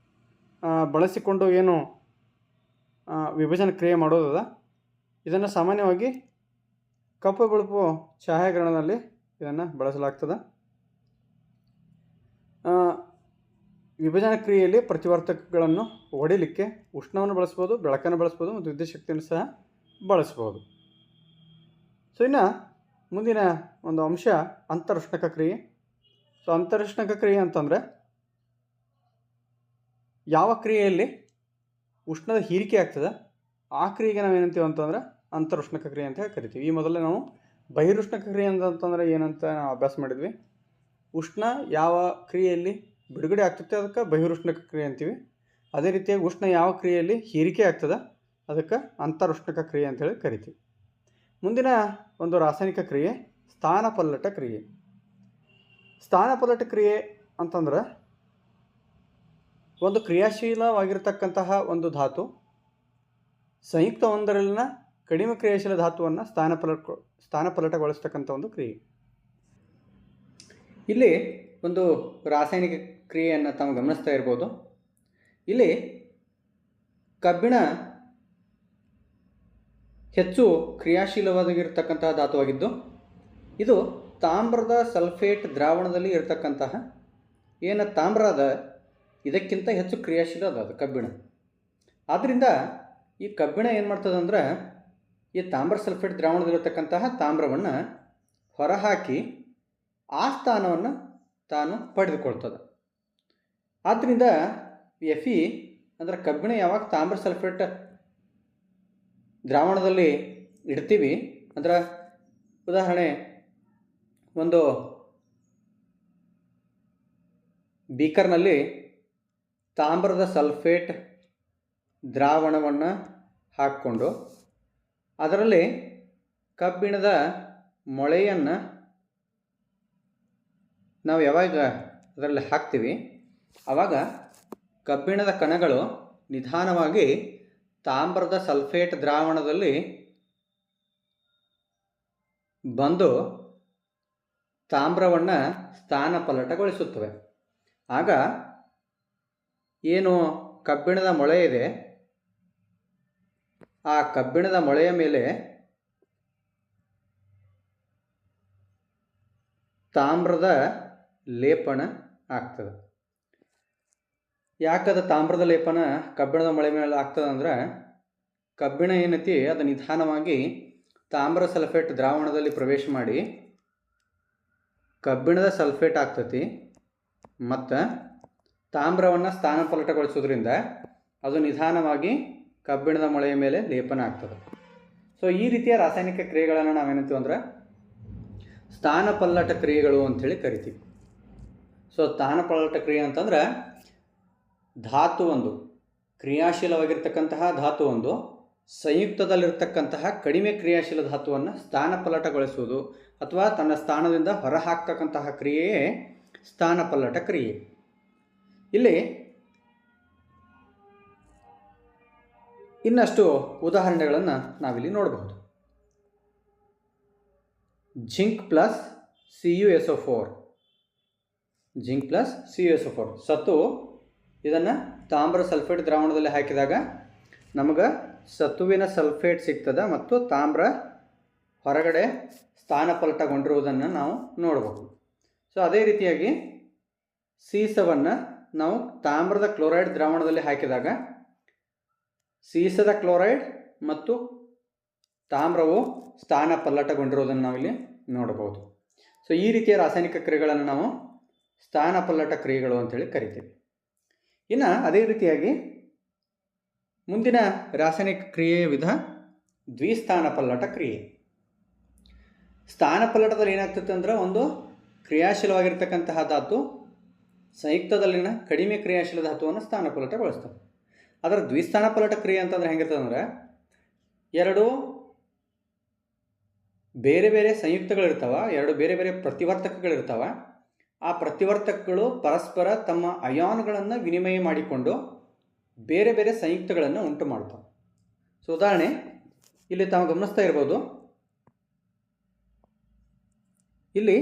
ಬಳಸಿಕೊಂಡು ಏನು ವಿಭಜನೆ ಕ್ರಿಯೆ ಮಾಡೋದದ, ಇದನ್ನು ಸಾಮಾನ್ಯವಾಗಿ ಕಪ್ಪು ಬಿಳುಪು ಛಾಯಾಗ್ರಹಣದಲ್ಲಿ ಇದನ್ನು ಬಳಸಲಾಗ್ತದೆ. ವಿಭಜನೆ ಕ್ರಿಯೆಯಲ್ಲಿ ಪ್ರತಿವರ್ತಕಗಳನ್ನು ಹೊಡಿಲಿಕ್ಕೆ ಉಷ್ಣವನ್ನು ಬಳಸ್ಬೋದು, ಬೆಳಕನ್ನು ಬಳಸ್ಬೋದು ಮತ್ತು ವಿದ್ಯುತ್ ಶಕ್ತಿಯನ್ನು ಸಹ ಬಳಸ್ಬೋದು. ಸೊ ಇನ್ನು ಮುಂದಿನ ಒಂದು ಅಂಶ ಅಂತರುಷ್ಣಕ ಕ್ರಿಯೆ. ಸೊ ಅಂತರುಷ್ಣಕ ಕ್ರಿಯೆ ಅಂತಂದರೆ ಯಾವ ಕ್ರಿಯೆಯಲ್ಲಿ ಉಷ್ಣದ ಹೀರಿಕೆ ಆಗ್ತದೆ ಆ ಕ್ರಿಯೆಗೆ ನಾವು ಏನಂತೀವಿ ಅಂತಂದರೆ ಅಂತರುಷ್ಣಕ ಕ್ರಿಯೆ ಅಂತ ಕರಿತೀವಿ. ಈ ಮೊದಲೇ ನಾವು ಬಹಿರುಷ್ಣಕ ಕ್ರಿಯೆ ಅಂತಂದರೆ ಏನಂತ ನಾವು ಅಭ್ಯಾಸ ಮಾಡಿದ್ವಿ. ಉಷ್ಣ ಯಾವ ಕ್ರಿಯೆಯಲ್ಲಿ ಬಿಡುಗಡೆ ಆಗ್ತದೆ ಅದಕ್ಕೆ ಬಹಿರುಷ್ಣಕ ಕ್ರಿಯೆ ಅಂತೀವಿ. ಅದೇ ರೀತಿಯಾಗಿ ಉಷ್ಣ ಯಾವ ಕ್ರಿಯೆಯಲ್ಲಿ ಹೀರಿಕೆ ಆಗ್ತದೆ ಅದಕ್ಕೆ ಅಂತರುಷ್ಣಕ ಕ್ರಿಯೆ ಅಂತೇಳಿ ಕರಿತೀವಿ. ಮುಂದಿನ ಒಂದು ರಾಸಾಯನಿಕ ಕ್ರಿಯೆ ಸ್ಥಾನಪಲ್ಲಟ ಕ್ರಿಯೆ. ಸ್ಥಾನಪಲ್ಲಟ ಕ್ರಿಯೆ ಅಂತಂದ್ರೆ ಒಂದು ಕ್ರಿಯಾಶೀಲವಾಗಿರ್ತಕ್ಕಂತಹ ಒಂದು ಧಾತು ಸಂಯುಕ್ತವೊಂದರಲ್ಲಿನ ಕಡಿಮೆ ಕ್ರಿಯಾಶೀಲ ಧಾತುವನ್ನು ಸ್ಥಾನಪಲ್ಲಟಗೊಳಿಸ್ತಕ್ಕಂಥ ಒಂದು ಕ್ರಿಯೆ. ಇಲ್ಲಿ ಒಂದು ರಾಸಾಯನಿಕ ಕ್ರಿಯೆಯನ್ನು ತಾವು ಗಮನಿಸ್ತಾ ಇರ್ಬೋದು. ಇಲ್ಲಿ ಕಬ್ಬಿಣ ಹೆಚ್ಚು ಕ್ರಿಯಾಶೀಲವಾಗಿರ್ತಕ್ಕಂತಹ ಧಾತುವಾಗಿದ್ದು ಇದು ತಾಮ್ರದ ಸಲ್ಫೇಟ್ ದ್ರಾವಣದಲ್ಲಿ ಇರತಕ್ಕಂತಹ ಏನು ತಾಮ್ರ ಅದ ಇದಕ್ಕಿಂತ ಹೆಚ್ಚು ಕ್ರಿಯಾಶೀಲ ಅದು ಕಬ್ಬಿಣ. ಆದ್ದರಿಂದ ಈ ಕಬ್ಬಿಣ ಏನು ಮಾಡ್ತದಂದ್ರೆ ಈ ತಾಮ್ರ ಸಲ್ಫೇಟ್ ದ್ರಾವಣದಲ್ಲಿರ್ತಕ್ಕಂತಹ ತಾಮ್ರವನ್ನು ಹೊರಹಾಕಿ ಆ ಸ್ಥಾನವನ್ನು ತಾನು ಪಡೆದುಕೊಳ್ತದೆ. ಆದ್ದರಿಂದ Fe ಅಂದರೆ ಕಬ್ಬಿಣ ಯಾವಾಗ ತಾಮ್ರ ಸಲ್ಫೇಟ್ ದ್ರಾವಣದಲ್ಲಿ ಇಡ್ತೀವಿ ಅಂದ್ರೆ ಉದಾಹರಣೆ ಒಂದು ಬೀಕರ್ನಲ್ಲಿ ತಾಮ್ರದ ಸಲ್ಫೇಟ್ ದ್ರಾವಣವನ್ನು ಹಾಕ್ಕೊಂಡು ಅದರಲ್ಲಿ ಕಬ್ಬಿಣದ ಮೊಳೆಯನ್ನು ನಾವು ಯಾವಾಗ ಅದರಲ್ಲಿ ಹಾಕ್ತೀವಿ ಆವಾಗ ಕಬ್ಬಿಣದ ಕಣಗಳು ನಿಧಾನವಾಗಿ ತಾಮ್ರದ ಸಲ್ಫೇಟ್ ದ್ರಾವಣದಲ್ಲಿ ಬಂದು ತಾಮ್ರವನ್ನು ಸ್ಥಾನಪಲ್ಲಟಗೊಳಿಸುತ್ತವೆ. ಆಗ ಏನು ಕಬ್ಬಿಣದ ಮೊಳೆ ಇದೆ ಆ ಕಬ್ಬಿಣದ ಮೊಳೆಯ ಮೇಲೆ ತಾಮ್ರದ ಲೇಪನ ಆಗ್ತದೆ. ಯಾಕದ ತಾಮ್ರದ ಲೇಪನ ಕಬ್ಬಿಣದ ಮಳೆ ಮೇಲೆ ಆಗ್ತದಂದ್ರೆ ಕಬ್ಬಿಣ ಏನೈತಿ ಅದು ನಿಧಾನವಾಗಿ ತಾಮ್ರ ಸಲ್ಫೇಟ್ ದ್ರಾವಣದಲ್ಲಿ ಪ್ರವೇಶ ಮಾಡಿ ಕಬ್ಬಿಣದ ಸಲ್ಫೇಟ್ ಆಗ್ತತಿ ಮತ್ತು ತಾಮ್ರವನ್ನು ಸ್ಥಾನಪಲ್ಲಟಗೊಳಿಸೋದ್ರಿಂದ ಅದು ನಿಧಾನವಾಗಿ ಕಬ್ಬಿಣದ ಮೊಳೆಯ ಮೇಲೆ ಲೇಪನ ಆಗ್ತದೆ. ಸೊ ಈ ರೀತಿಯ ರಾಸಾಯನಿಕ ಕ್ರಿಯೆಗಳನ್ನು ನಾವೇನಂತೀವಿ ಅಂದ್ರೆ ಸ್ಥಾನಪಲ್ಲಟ ಕ್ರಿಯೆಗಳು ಅಂಥೇಳಿ ಕರಿತೀವಿ. ಸೊ ಸ್ಥಾನಪಲ್ಲಟ ಕ್ರಿಯೆ ಅಂತಂದ್ರೆ ಧಾತು ಒಂದು ಕ್ರಿಯಾಶೀಲವಾಗಿರ್ತಕ್ಕಂತಹ ಧಾತು ಒಂದು ಸಂಯುಕ್ತದಲ್ಲಿರ್ತಕ್ಕಂತಹ ಕಡಿಮೆ ಕ್ರಿಯಾಶೀಲ ಧಾತುವನ್ನು ಸ್ಥಾನಪಲ್ಲಟಗೊಳಿಸುವುದು ಅಥವಾ ತನ್ನ ಸ್ಥಾನದಿಂದ ಹೊರಹಾಕ್ತಕ್ಕಂತಹ ಕ್ರಿಯೆಯೇ ಸ್ಥಾನಪಲ್ಲಟ ಕ್ರಿಯೆ. ಇಲ್ಲಿ ಇನ್ನಷ್ಟು ಉದಾಹರಣೆಗಳನ್ನು ನಾವಿಲ್ಲಿ ನೋಡಬಹುದು. Zinc plus CuSO4, zinc plus CuSO4 ಸತ್ತು ಇದನ್ನು ತಾಮ್ರ ಸಲ್ಫೇಟ್ ದ್ರಾವಣದಲ್ಲಿ ಹಾಕಿದಾಗ ನಮಗೆ ಸತುವಿನ ಸಲ್ಫೇಟ್ ಸಿಗ್ತದೆ ಮತ್ತು ತಾಮ್ರ ಹೊರಗಡೆ ಸ್ಥಾನಪಲ್ಲಟಗೊಂಡಿರುವುದನ್ನು ನಾವು ನೋಡಬಹುದು. ಸೊ ಅದೇ ರೀತಿಯಾಗಿ ಸೀಸವನ್ನು ನಾವು ತಾಮ್ರದ ಕ್ಲೋರೈಡ್ ದ್ರಾವಣದಲ್ಲಿ ಹಾಕಿದಾಗ ಸೀಸದ ಕ್ಲೋರೈಡ್ ಮತ್ತು ತಾಮ್ರವು ಸ್ಥಾನಪಲ್ಲಟಗೊಂಡಿರುವುದನ್ನು ನಾವಿಲ್ಲಿ ನೋಡಬಹುದು. ಸೊ ಈ ರೀತಿಯ ರಾಸಾಯನಿಕ ಕ್ರಿಯೆಗಳನ್ನು ನಾವು ಸ್ಥಾನಪಲ್ಲಟ ಕ್ರಿಯೆಗಳು ಅಂತೇಳಿ ಕರಿತೀವಿ. ಇನ್ನು ಅದೇ ರೀತಿಯಾಗಿ ಮುಂದಿನ ರಾಸಾಯನಿಕ ಕ್ರಿಯೆಯ ವಿಧ ದ್ವಿಸ್ಥಾನಪಲ್ಲಟ ಕ್ರಿಯೆ. ಸ್ಥಾನಪಲ್ಲಟದಲ್ಲಿ ಏನಾಗ್ತದೆ ಅಂದರೆ ಒಂದು ಕ್ರಿಯಾಶೀಲವಾಗಿರ್ತಕ್ಕಂತಹ ಧಾತು ಸಂಯುಕ್ತದಲ್ಲಿನ ಕಡಿಮೆ ಕ್ರಿಯಾಶೀಲ ಧಾತುವನ್ನು ಸ್ಥಾನಪಲ್ಲಟಗೊಳಿಸ್ತದೆ. ಅದರ ದ್ವಿಸ್ಥಾನಪಲ್ಲಟ ಕ್ರಿಯೆ ಅಂತಂದ್ರೆ ಹೆಂಗಿರ್ತದೆ ಅಂದರೆ ಎರಡು ಬೇರೆ ಬೇರೆ ಸಂಯುಕ್ತಗಳಿರ್ತಾವ, ಎರಡು ಬೇರೆ ಬೇರೆ ಪ್ರತಿವರ್ತಕಗಳಿರ್ತಾವ. ಆ ಪ್ರತಿವರ್ತಕಗಳು ಪರಸ್ಪರ ತಮ್ಮ ಅಯಾನ್ಗಳನ್ನು ವಿನಿಮಯ ಮಾಡಿಕೊಂಡು ಬೇರೆ ಬೇರೆ ಸಂಯುಕ್ತಗಳನ್ನು ಉಂಟು ಮಾಡ್ತಾವೆ. ಸೊ ಉದಾಹರಣೆ ಇಲ್ಲಿ ತಾವು ಗಮನಿಸ್ತಾ ಇರ್ಬೋದು, ಇಲ್ಲಿ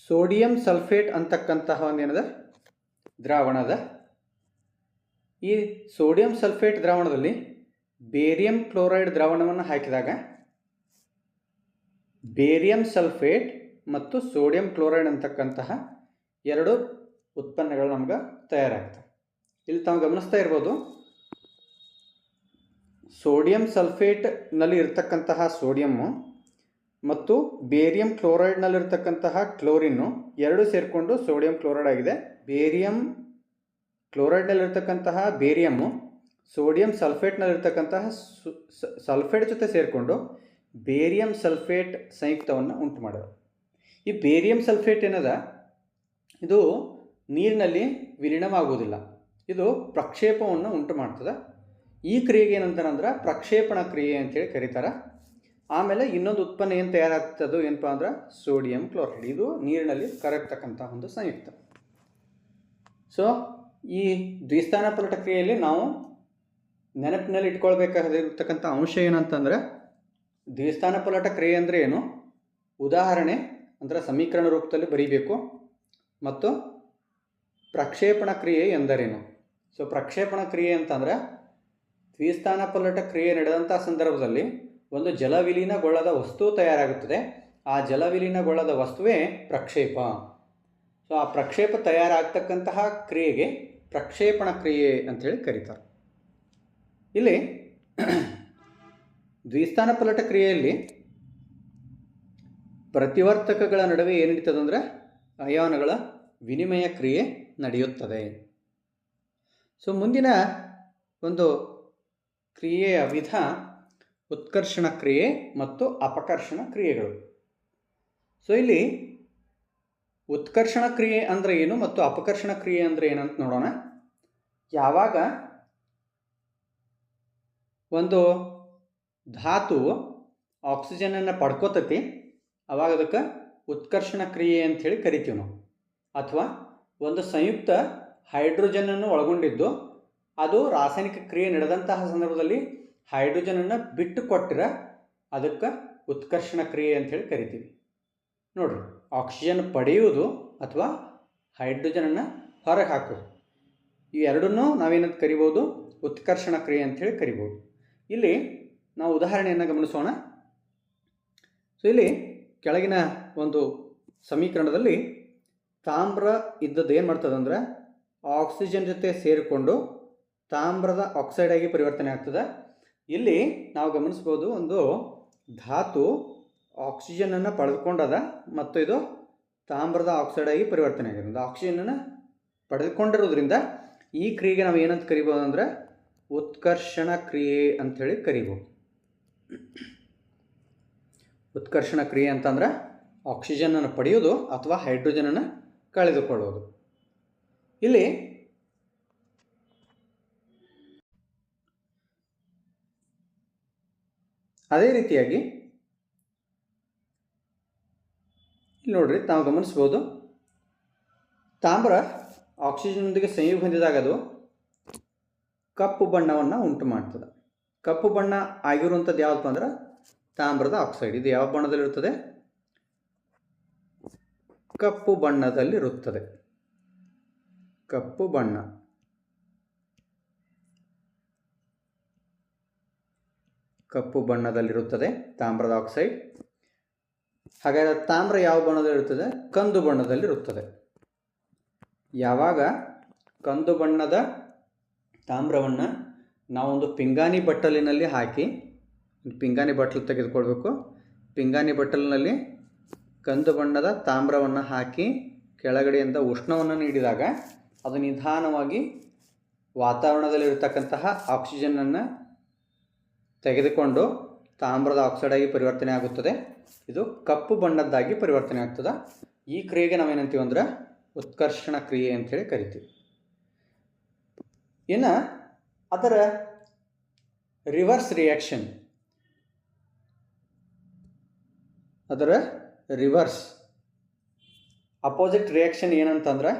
ಸೋಡಿಯಂ ಸಲ್ಫೇಟ್ ಅಂತಕ್ಕಂತಹ ಒಂದೇನದ ದ್ರಾವಣದ. ಈ ಸೋಡಿಯಂ ಸಲ್ಫೇಟ್ ದ್ರಾವಣದಲ್ಲಿ ಬೇರಿಯಂ ಕ್ಲೋರೈಡ್ ದ್ರಾವಣವನ್ನು ಹಾಕಿದಾಗ ಬೇರಿಯಂ ಸಲ್ಫೇಟ್ ಮತ್ತು ಸೋಡಿಯಂ ಕ್ಲೋರೈಡ್ ಅಂತಕ್ಕಂತಹ ಎರಡು ಉತ್ಪನ್ನಗಳು ನಮ್ಗೆ ತಯಾರಾಗ್ತವೆ. ಇಲ್ಲಿ ತಾವು ಗಮನಿಸ್ತಾ ಇರ್ಬೋದು, ಸೋಡಿಯಂ ಸಲ್ಫೇಟ್ನಲ್ಲಿ ಇರ್ತಕ್ಕಂತಹ ಸೋಡಿಯಮ್ಮು ಮತ್ತು ಬೇರಿಯಂ ಕ್ಲೋರೈಡ್ನಲ್ಲಿರ್ತಕ್ಕಂತಹ ಕ್ಲೋರಿನ್ನು ಎರಡು ಸೇರಿಕೊಂಡು ಸೋಡಿಯಂ ಕ್ಲೋರೈಡ್ ಆಗಿದೆ. ಬೇರಿಯಂ ಕ್ಲೋರೈಡ್ನಲ್ಲಿರ್ತಕ್ಕಂತಹ ಬೇರಿಯಮ್ಮು ಸೋಡಿಯಂ ಸಲ್ಫೇಟ್ನಲ್ಲಿರ್ತಕ್ಕಂತಹ ಸಲ್ಫೇಟ್ ಜೊತೆ ಸೇರಿಕೊಂಡು ಬೇರಿಯಂ ಸಲ್ಫೇಟ್ ಸಂಯುಕ್ತವನ್ನು ಉಂಟು ಮಾಡೋದು. ಈ ಬೇರಿಯಂ ಸಲ್ಫೇಟ್ ಏನದ ಇದು ನೀರಿನಲ್ಲಿ ವಿಲೀನವಾಗುವುದಿಲ್ಲ, ಇದು ಪ್ರಕ್ಷೇಪವನ್ನು ಉಂಟು ಮಾಡ್ತದೆ. ಈ ಕ್ರಿಯೆಗೆ ಏನಂತಾರಂದ್ರೆ ಪ್ರಕ್ಷೇಪಣ ಕ್ರಿಯೆ ಅಂತೇಳಿ ಕರೀತಾರೆ. ಆಮೇಲೆ ಇನ್ನೊಂದು ಉತ್ಪನ್ನ ಏನು ತಯಾರಾಗ್ತದೆ ಏನಪ್ಪ ಅಂದ್ರೆ ಸೋಡಿಯಂ ಕ್ಲೋರೈಡ್, ಇದು ನೀರಿನಲ್ಲಿ ಕರಗ್ತಕ್ಕಂಥ ಒಂದು ಸಂಯುಕ್ತ. ಸೊ ಈ ದ್ವಿಸ್ಥಾನಪಲ್ಲಟ ಕ್ರಿಯೆಯಲ್ಲಿ ನಾವು ನೆನಪಿನಲ್ಲಿ ಇಟ್ಕೊಳ್ಬೇಕಾಗಿರ್ತಕ್ಕಂಥ ಅಂಶ ಏನಂತಂದರೆ ದ್ವಿಸ್ಥಾನಪಲ್ಲಟ ಕ್ರಿಯೆ ಅಂದರೆ ಏನು, ಉದಾಹರಣೆ ಅಂದರೆ ಸಮೀಕರಣ ರೂಪದಲ್ಲಿ ಬರೀಬೇಕು, ಮತ್ತು ಪ್ರಕ್ಷೇಪಣ ಕ್ರಿಯೆ ಎಂದರೇನು. ಸೊ ಪ್ರಕ್ಷೇಪಣ ಕ್ರಿಯೆ ಅಂತಂದರೆ ದ್ವಿಸ್ಥಾನಪಲ್ಲಟ ಕ್ರಿಯೆ ನಡೆದಂಥ ಸಂದರ್ಭದಲ್ಲಿ ಒಂದು ಜಲವಿಲೀನಗೊಳ್ಳದ ವಸ್ತು ತಯಾರಾಗುತ್ತದೆ. ಆ ಜಲವಿಲೀನಗೊಳ್ಳದ ವಸ್ತುವೇ ಪ್ರಕ್ಷೇಪ. ಸೊ ಆ ಪ್ರಕ್ಷೇಪ ತಯಾರಾಗ್ತಕ್ಕಂತಹ ಕ್ರಿಯೆಗೆ ಪ್ರಕ್ಷೇಪಣ ಕ್ರಿಯೆ ಅಂಥೇಳಿ ಕರೀತಾರೆ. ಇಲ್ಲಿ ದ್ವಿಸ್ಥಾನಪಲ್ಲಟ ಕ್ರಿಯೆಯಲ್ಲಿ ಪ್ರತಿವರ್ತಕಗಳ ನಡುವೆ ಏನು ನಡೀತದಂದರೆ ಅಯಾನುಗಳ ವಿನಿಮಯ ಕ್ರಿಯೆ ನಡೆಯುತ್ತದೆ. ಸೊ ಮುಂದಿನ ಒಂದು ಕ್ರಿಯೆಯ ವಿಧ ಉತ್ಕರ್ಷಣ ಕ್ರಿಯೆ ಮತ್ತು ಅಪಕರ್ಷಣ ಕ್ರಿಯೆಗಳು. ಸೊ ಇಲ್ಲಿ ಉತ್ಕರ್ಷಣ ಕ್ರಿಯೆ ಅಂದರೆ ಏನು ಮತ್ತು ಅಪಕರ್ಷಣ ಕ್ರಿಯೆ ಅಂದರೆ ಏನಂತ ನೋಡೋಣ. ಯಾವಾಗ ಒಂದು ಧಾತು ಆಕ್ಸಿಜನನ್ನು ಪಡ್ಕೋತೈತಿ ಅವಾಗ ಅದಕ್ಕೆ ಉತ್ಕರ್ಷಣ ಕ್ರಿಯೆ ಅಂಥೇಳಿ ಕರಿತೀವಿ ನಾವು. ಅಥವಾ ಒಂದು ಸಂಯುಕ್ತ ಹೈಡ್ರೋಜನನ್ನು ಒಳಗೊಂಡಿದ್ದು ಅದು ರಾಸಾಯನಿಕ ಕ್ರಿಯೆ ನಡೆದಂತಹ ಸಂದರ್ಭದಲ್ಲಿ ಹೈಡ್ರೋಜನನ್ನು ಬಿಟ್ಟು ಕೊಟ್ಟರೆ ಅದಕ್ಕೆ ಉತ್ಕರ್ಷಣ ಕ್ರಿಯೆ ಅಂಥೇಳಿ ಕರಿತೀವಿ. ನೋಡಿರಿ, ಆಕ್ಸಿಜನ್ ಪಡೆಯುವುದು ಅಥವಾ ಹೈಡ್ರೋಜನನ್ನು ಹೊರಗೆ ಹಾಕೋದು, ಈ ಎರಡನ್ನೂ ನಾವೇನಂತ ಕರಿಬೋದು, ಉತ್ಕರ್ಷಣ ಕ್ರಿಯೆ ಅಂಥೇಳಿ ಕರಿಬೋದು. ಇಲ್ಲಿ ನಾವು ಉದಾಹರಣೆಯನ್ನು ಗಮನಿಸೋಣ. ಸೊ ಇಲ್ಲಿ ಕೆಳಗಿನ ಒಂದು ಸಮೀಕರಣದಲ್ಲಿ ತಾಮ್ರ ಇದ್ದದ್ದು ಏನು ಮಾಡ್ತದೆ ಅಂದರೆ ಆಕ್ಸಿಜನ್ ಜೊತೆ ಸೇರಿಕೊಂಡು ತಾಮ್ರದ ಆಕ್ಸೈಡ್ ಆಗಿ ಪರಿವರ್ತನೆ ಆಗ್ತದೆ. ಇಲ್ಲಿ ನಾವು ಗಮನಿಸ್ಬೋದು, ಒಂದು ಧಾತು ಆಕ್ಸಿಜನನ್ನು ಪಡೆದುಕೊಂಡದ ಮತ್ತು ಇದು ತಾಮ್ರದ ಆಕ್ಸೈಡ್ ಆಗಿ ಪರಿವರ್ತನೆ ಆಗಿದೆ. ಒಂದು ಆಕ್ಸಿಜನನ್ನು ಪಡೆದುಕೊಂಡಿರೋದ್ರಿಂದ ಈ ಕ್ರಿಯೆಗೆ ನಾವು ಏನಂತ ಕರಿಬೋದು ಅಂದರೆ ಉತ್ಕರ್ಷಣ ಕ್ರಿಯೆ ಅಂಥೇಳಿ ಕರಿಬೋದು. ಉತ್ಕರ್ಷಣ ಕ್ರಿಯೆ ಅಂತಂದ್ರೆ ಆಕ್ಸಿಜನನ್ನು ಪಡೆಯೋದು ಅಥವಾ ಹೈಡ್ರೋಜನನ್ನು ಕಳೆದುಕೊಳ್ಳೋದು. ಇಲ್ಲಿ ಅದೇ ರೀತಿಯಾಗಿ ಇಲ್ಲಿ ನೋಡ್ರಿ, ತಾವು ಗಮನಿಸ್ಬೋದು, ತಾಮ್ರ ಆಕ್ಸಿಜನ್ನೊಂದಿಗೆ ಸಂಯೋಗ ಹೊಂದಿದಾಗ ಅದು ಕಪ್ಪು ಬಣ್ಣವನ್ನು ಉಂಟು ಮಾಡ್ತದೆ. ಕಪ್ಪು ಬಣ್ಣ ಆಗಿರುವಂಥದ್ದು ಯಾವುದಪ್ಪ ಅಂದ್ರೆ ತಾಮ್ರದ ಆಕ್ಸೈಡ್. ಇದು ಯಾವ ಬಣ್ಣದಲ್ಲಿರುತ್ತದೆ? ಕಪ್ಪು ಬಣ್ಣದಲ್ಲಿರುತ್ತದೆ. ಕಪ್ಪು ಬಣ್ಣ. ಕಪ್ಪು ಬಣ್ಣದಲ್ಲಿರುತ್ತದೆ ತಾಮ್ರದ ಆಕ್ಸೈಡ್. ಹಾಗಾದರೆ ತಾಮ್ರ ಯಾವ ಬಣ್ಣದಲ್ಲಿರುತ್ತದೆ? ಕಂದು ಬಣ್ಣದಲ್ಲಿರುತ್ತದೆ. ಯಾವಾಗ ಕಂದು ಬಣ್ಣದ ತಾಮ್ರವನ್ನು ನಾವೊಂದು ಪಿಂಗಾಣಿ ಬಟ್ಟಲಿನಲ್ಲಿ ಹಾಕಿ, ಪಿಂಗಾಣಿ ಬಟ್ಟಲು ತೆಗೆದುಕೊಳ್ಬೇಕು, ಪಿಂಗಾಣಿ ಬಟ್ಟಲಿನಲ್ಲಿ ಕಂದು ಬಣ್ಣದ ತಾಮ್ರವನ್ನು ಹಾಕಿ ಕೆಳಗಡೆಯಿಂದ ಉಷ್ಣವನ್ನು ನೀಡಿದಾಗ ಅದು ನಿಧಾನವಾಗಿ ವಾತಾವರಣದಲ್ಲಿರತಕ್ಕಂತಹ ಆಕ್ಸಿಜನನ್ನು ತೆಗೆದುಕೊಂಡು ತಾಮ್ರದ ಆಕ್ಸೈಡಾಗಿ ಪರಿವರ್ತನೆ ಆಗುತ್ತದೆ. ಇದು ಕಪ್ಪು ಬಣ್ಣದ್ದಾಗಿ ಪರಿವರ್ತನೆ ಆಗ್ತದೆ. ಈ ಕ್ರಿಯೆಗೆ ನಾವೇನಂತೀವಿ ಅಂದ್ರೆ ಉತ್ಕರ್ಷಣ ಕ್ರಿಯೆ ಅಂಥೇಳಿ ಕರಿತೀವಿ. ಇನ್ನು ಅದರ ರಿವರ್ಸ್ ರಿಯಾಕ್ಷನ್, ಅದರ ರಿವರ್ಸ್ ಅಪೋಸಿಟ್ ರಿಯಾಕ್ಷನ್ ಏನಂತಂದ್ರೆ,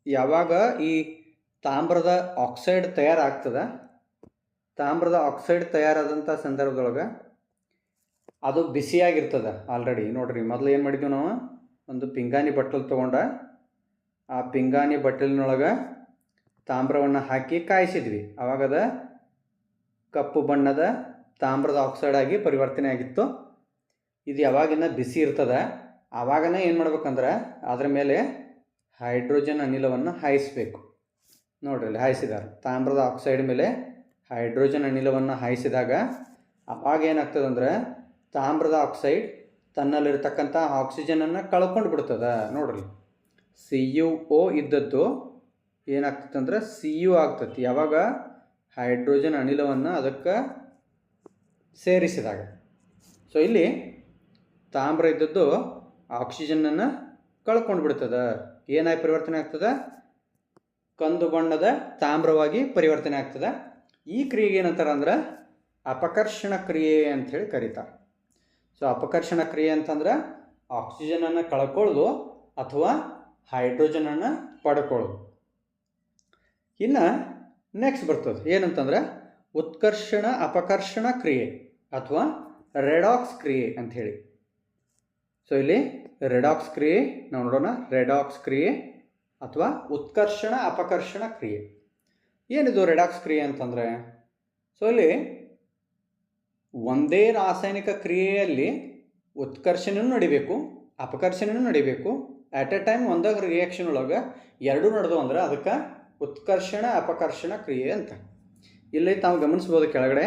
ಯಾವಾಗ ಈ ತಾಮ್ರದ ಆಕ್ಸೈಡ್ ತಯಾರಾಗ್ತದೆ, ತಾಮ್ರದ ಆಕ್ಸೈಡ್ ತಯಾರಾದಂಥ ಸಂದರ್ಭದೊಳಗೆ ಅದು ಬಿಸಿಯಾಗಿರ್ತದೆ ಆಲ್ರೆಡಿ. ನೋಡ್ರಿ, ಮೊದಲು ಏನು ಮಾಡಿದ್ವಿ ನಾವು, ಒಂದು ಪಿಂಗಾಣಿ ಬಟ್ಟಲು ತೊಗೊಂಡ ಆ ಪಿಂಗಾಣಿ ಬಟ್ಟಲಿನೊಳಗೆ ತಾಮ್ರವನ್ನು ಹಾಕಿ ಕಾಯಿಸಿದ್ವಿ. ಆವಾಗದ ಕಪ್ಪು ಬಣ್ಣದ ತಾಮ್ರದ ಆಕ್ಸೈಡ್ ಆಗಿ ಪರಿವರ್ತನೆ ಆಗಿತ್ತು. ಇದು ಯಾವಾಗಿನ ಬಿಸಿ ಇರ್ತದೆ ಆವಾಗನೇ ಏನು ಮಾಡ್ಬೇಕಂದ್ರೆ ಅದರ ಮೇಲೆ ಹೈಡ್ರೋಜನ್ ಅನಿಲವನ್ನು ಹಾಯಿಸಬೇಕು. ನೋಡ್ರಿ, ಅಲ್ಲಿ ಹಾಯಿಸಿದ್ದಾರೆ. ತಾಮ್ರದ ಆಕ್ಸೈಡ್ ಮೇಲೆ ಹೈಡ್ರೋಜನ್ ಅನಿಲವನ್ನು ಹಾಯಿಸಿದಾಗ ಅವಾಗ ಏನಾಗ್ತದೆ ಅಂದರೆ ತಾಮ್ರದ ಆಕ್ಸೈಡ್ ತನ್ನಲ್ಲಿರ್ತಕ್ಕಂಥ ಆಕ್ಸಿಜನನ್ನು ಕಳ್ಕೊಂಡು ಬಿಡ್ತದೆ. ನೋಡ್ರಿ, CuO ಇದ್ದದ್ದು ಏನಾಗ್ತದೆ ಅಂದರೆ Cu ಆಗ್ತದೆ ಯಾವಾಗ ಹೈಡ್ರೋಜನ್ ಅನಿಲವನ್ನು ಅದಕ್ಕೆ ಸೇರಿಸಿದಾಗ. ಸೊ ಇಲ್ಲಿ ತಾಮ್ರ ಇದ್ದದ್ದು ಆಕ್ಸಿಜನನ್ನು ಕಳ್ಕೊಂಡು ಬಿಡ್ತದೆ. ಏನಾಗಿ ಪರಿವರ್ತನೆ ಆಗ್ತದೆ? ಕಂದು ಬಣ್ಣದ ತಾಮ್ರವಾಗಿ ಪರಿವರ್ತನೆ ಆಗ್ತದೆ. ಈ ಕ್ರಿಯೆಗೆ ಏನಂತಾರೆ ಅಂದ್ರೆ ಅಪಕರ್ಷಣ ಕ್ರಿಯೆ ಅಂಥೇಳಿ ಕರೀತಾರೆ. ಸೊ ಅಪಕರ್ಷಣ ಕ್ರಿಯೆ ಅಂತಂದ್ರೆ ಆಕ್ಸಿಜನನ್ನು ಕಳ್ಕೊಳ್ಳೋದು ಅಥವಾ ಹೈಡ್ರೋಜನನ್ನು ಪಡ್ಕೊಳ್ಳೋದು. ಇನ್ನು ನೆಕ್ಸ್ಟ್ ಬರ್ತದೆ ಏನಂತಂದ್ರೆ ಉತ್ಕರ್ಷಣ ಅಪಕರ್ಷಣ ಕ್ರಿಯೆ ಅಥವಾ ರೆಡಾಕ್ಸ್ ಕ್ರಿಯೆ ಅಂಥೇಳಿ. ಸೊ ಇಲ್ಲಿ ರೆಡಾಕ್ಸ್ ಕ್ರಿಯೆ ನಾವು ನೋಡೋಣ. ರೆಡಾಕ್ಸ್ ಕ್ರಿಯೆ ಅಥವಾ ಉತ್ಕರ್ಷಣ ಅಪಕರ್ಷಣ ಕ್ರಿಯೆ. ಏನಿದು ರೆಡಾಕ್ಸ್ ಕ್ರಿಯೆ ಅಂತಂದರೆ, ಸೊ ಇಲ್ಲಿ ಒಂದೇ ರಾಸಾಯನಿಕ ಕ್ರಿಯೆಯಲ್ಲಿ ಉತ್ಕರ್ಷಣೆಯೂ ನಡಿಬೇಕು, ಅಪಕರ್ಷಣೆಯೂ ನಡಿಬೇಕು. ಆಟ್ ಎ ಟೈಮ್ ಒಂದಾಗ ರಿಯಾಕ್ಷನ್ ಒಳಗೆ ಎರಡೂ ನಡೆದು ಅಂದ್ರೆ ಅದಕ್ಕೆ ಉತ್ಕರ್ಷಣ ಅಪಕರ್ಷಣ ಕ್ರಿಯೆ ಅಂತ. ಇಲ್ಲಿ ತಾವು ಗಮನಿಸ್ಬೋದು, ಕೆಳಗಡೆ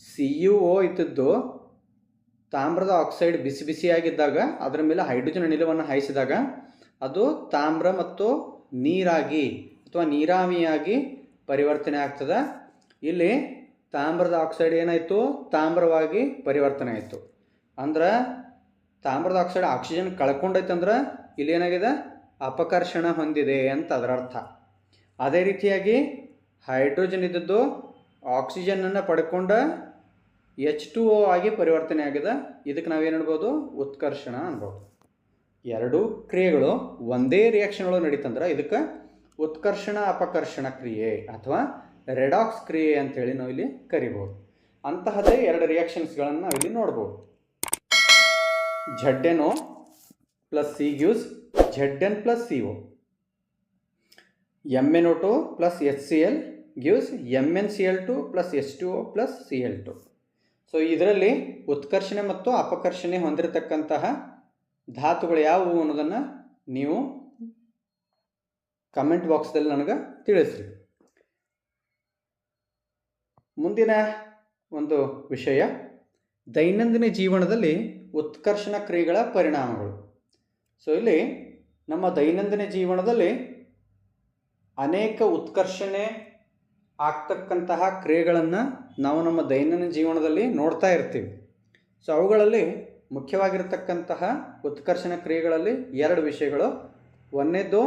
CuO ಇದ್ದದ್ದು ತಾಮ್ರದ ಆಕ್ಸೈಡ್ ಬಿಸಿ ಬಿಸಿಯಾಗಿದ್ದಾಗ ಅದರ ಮೇಲೆ ಹೈಡ್ರೋಜನ್ ಅನಿಲವನ್ನು ಹಾಯಿಸಿದಾಗ ಅದು ತಾಮ್ರ ಮತ್ತು ನೀರಾಗಿ ಅಥವಾ ನೀರಾವಿಯಾಗಿ ಪರಿವರ್ತನೆ ಆಗ್ತದೆ. ಇಲ್ಲಿ ತಾಮ್ರದ ಆಕ್ಸೈಡ್ ಏನಾಯಿತು? ತಾಮ್ರವಾಗಿ ಪರಿವರ್ತನೆ ಆಯಿತು. ಅಂದ್ರೆ ತಾಮ್ರದ ಆಕ್ಸೈಡ್ ಆಕ್ಸಿಜನ್ ಕಳ್ಕೊಂಡೈತಂದ್ರೆ ಇಲ್ಲಿ ಏನಾಗಿದೆ? ಅಪಕರ್ಷಣ ಹೊಂದಿದೆ ಅಂತ ಅದರ ಅರ್ಥ. ಅದೇ ರೀತಿಯಾಗಿ ಹೈಡ್ರೋಜನ್ ಇದ್ದದ್ದು ಆಕ್ಸಿಜನನ್ನು ಪಡ್ಕೊಂಡ H2O ಆಗಿ ಪರಿವರ್ತನೆ ಆಗಿದೆ. ಇದಕ್ಕೆ ನಾವೇನು ಹೇಳ್ಬೋದು? ಉತ್ಕರ್ಷಣ ಅನ್ಬೋದು. ಎರಡೂ ಕ್ರಿಯೆಗಳು ಒಂದೇ ರಿಯಾಕ್ಷನ್ ಒಳಗೆ ನಡೀತಂದ್ರೆ ಇದಕ್ಕೆ ಉತ್ಕರ್ಷಣ ಅಪಕರ್ಷಣ ಕ್ರಿಯೆ ಅಥವಾ ರೆಡಾಕ್ಸ್ ಕ್ರಿಯೆ ಅಂತೇಳಿ ನಾವು ಇಲ್ಲಿ ಕರಿಬೋದು. ಅಂತಹದೇ ಎರಡು ರಿಯಾಕ್ಷನ್ಸ್ಗಳನ್ನು ನಾವು ಇಲ್ಲಿ ನೋಡ್ಬೋದು. ZnO plus C gives Zn plus CO. MnO2 plus HCl gives MnCl2 plus H2O plus Cl2. So ಇದರಲ್ಲಿ ಉತ್ಕರ್ಷಣೆ ಮತ್ತು ಅಪಕರ್ಷಣೆ ಹೊಂದಿರತಕ್ಕಂತಹ ಧಾತುಗಳು ಯಾವುವು ಅನ್ನೋದನ್ನು ನೀವು ಕಮೆಂಟ್ ಬಾಕ್ಸ್ದಲ್ಲಿ ನನಗೆ ತಿಳಿಸ್ರಿ. ಮುಂದಿನ ಒಂದು ವಿಷಯ ದೈನಂದಿನ ಜೀವನದಲ್ಲಿ ಉತ್ಕರ್ಷಣ ಕ್ರಿಯೆಗಳ ಪರಿಣಾಮಗಳು. ಸೊ ಇಲ್ಲಿ ನಮ್ಮ ದೈನಂದಿನ ಜೀವನದಲ್ಲಿ ಅನೇಕ ಉತ್ಕರ್ಷಣೆ ಆಗ್ತಕ್ಕಂತಹ ಕ್ರಿಯೆಗಳನ್ನು ನಾವು ನಮ್ಮ ದೈನಂದಿನ ಜೀವನದಲ್ಲಿ ನೋಡ್ತಾ ಇರ್ತೀವಿ. ಸೊ ಅವುಗಳಲ್ಲಿ ಮುಖ್ಯವಾಗಿರ್ತಕ್ಕಂತಹ ಉತ್ಕರ್ಷಣ ಕ್ರಿಯೆಗಳಲ್ಲಿ 2 ವಿಷಯಗಳು. ಒಂದನೇದು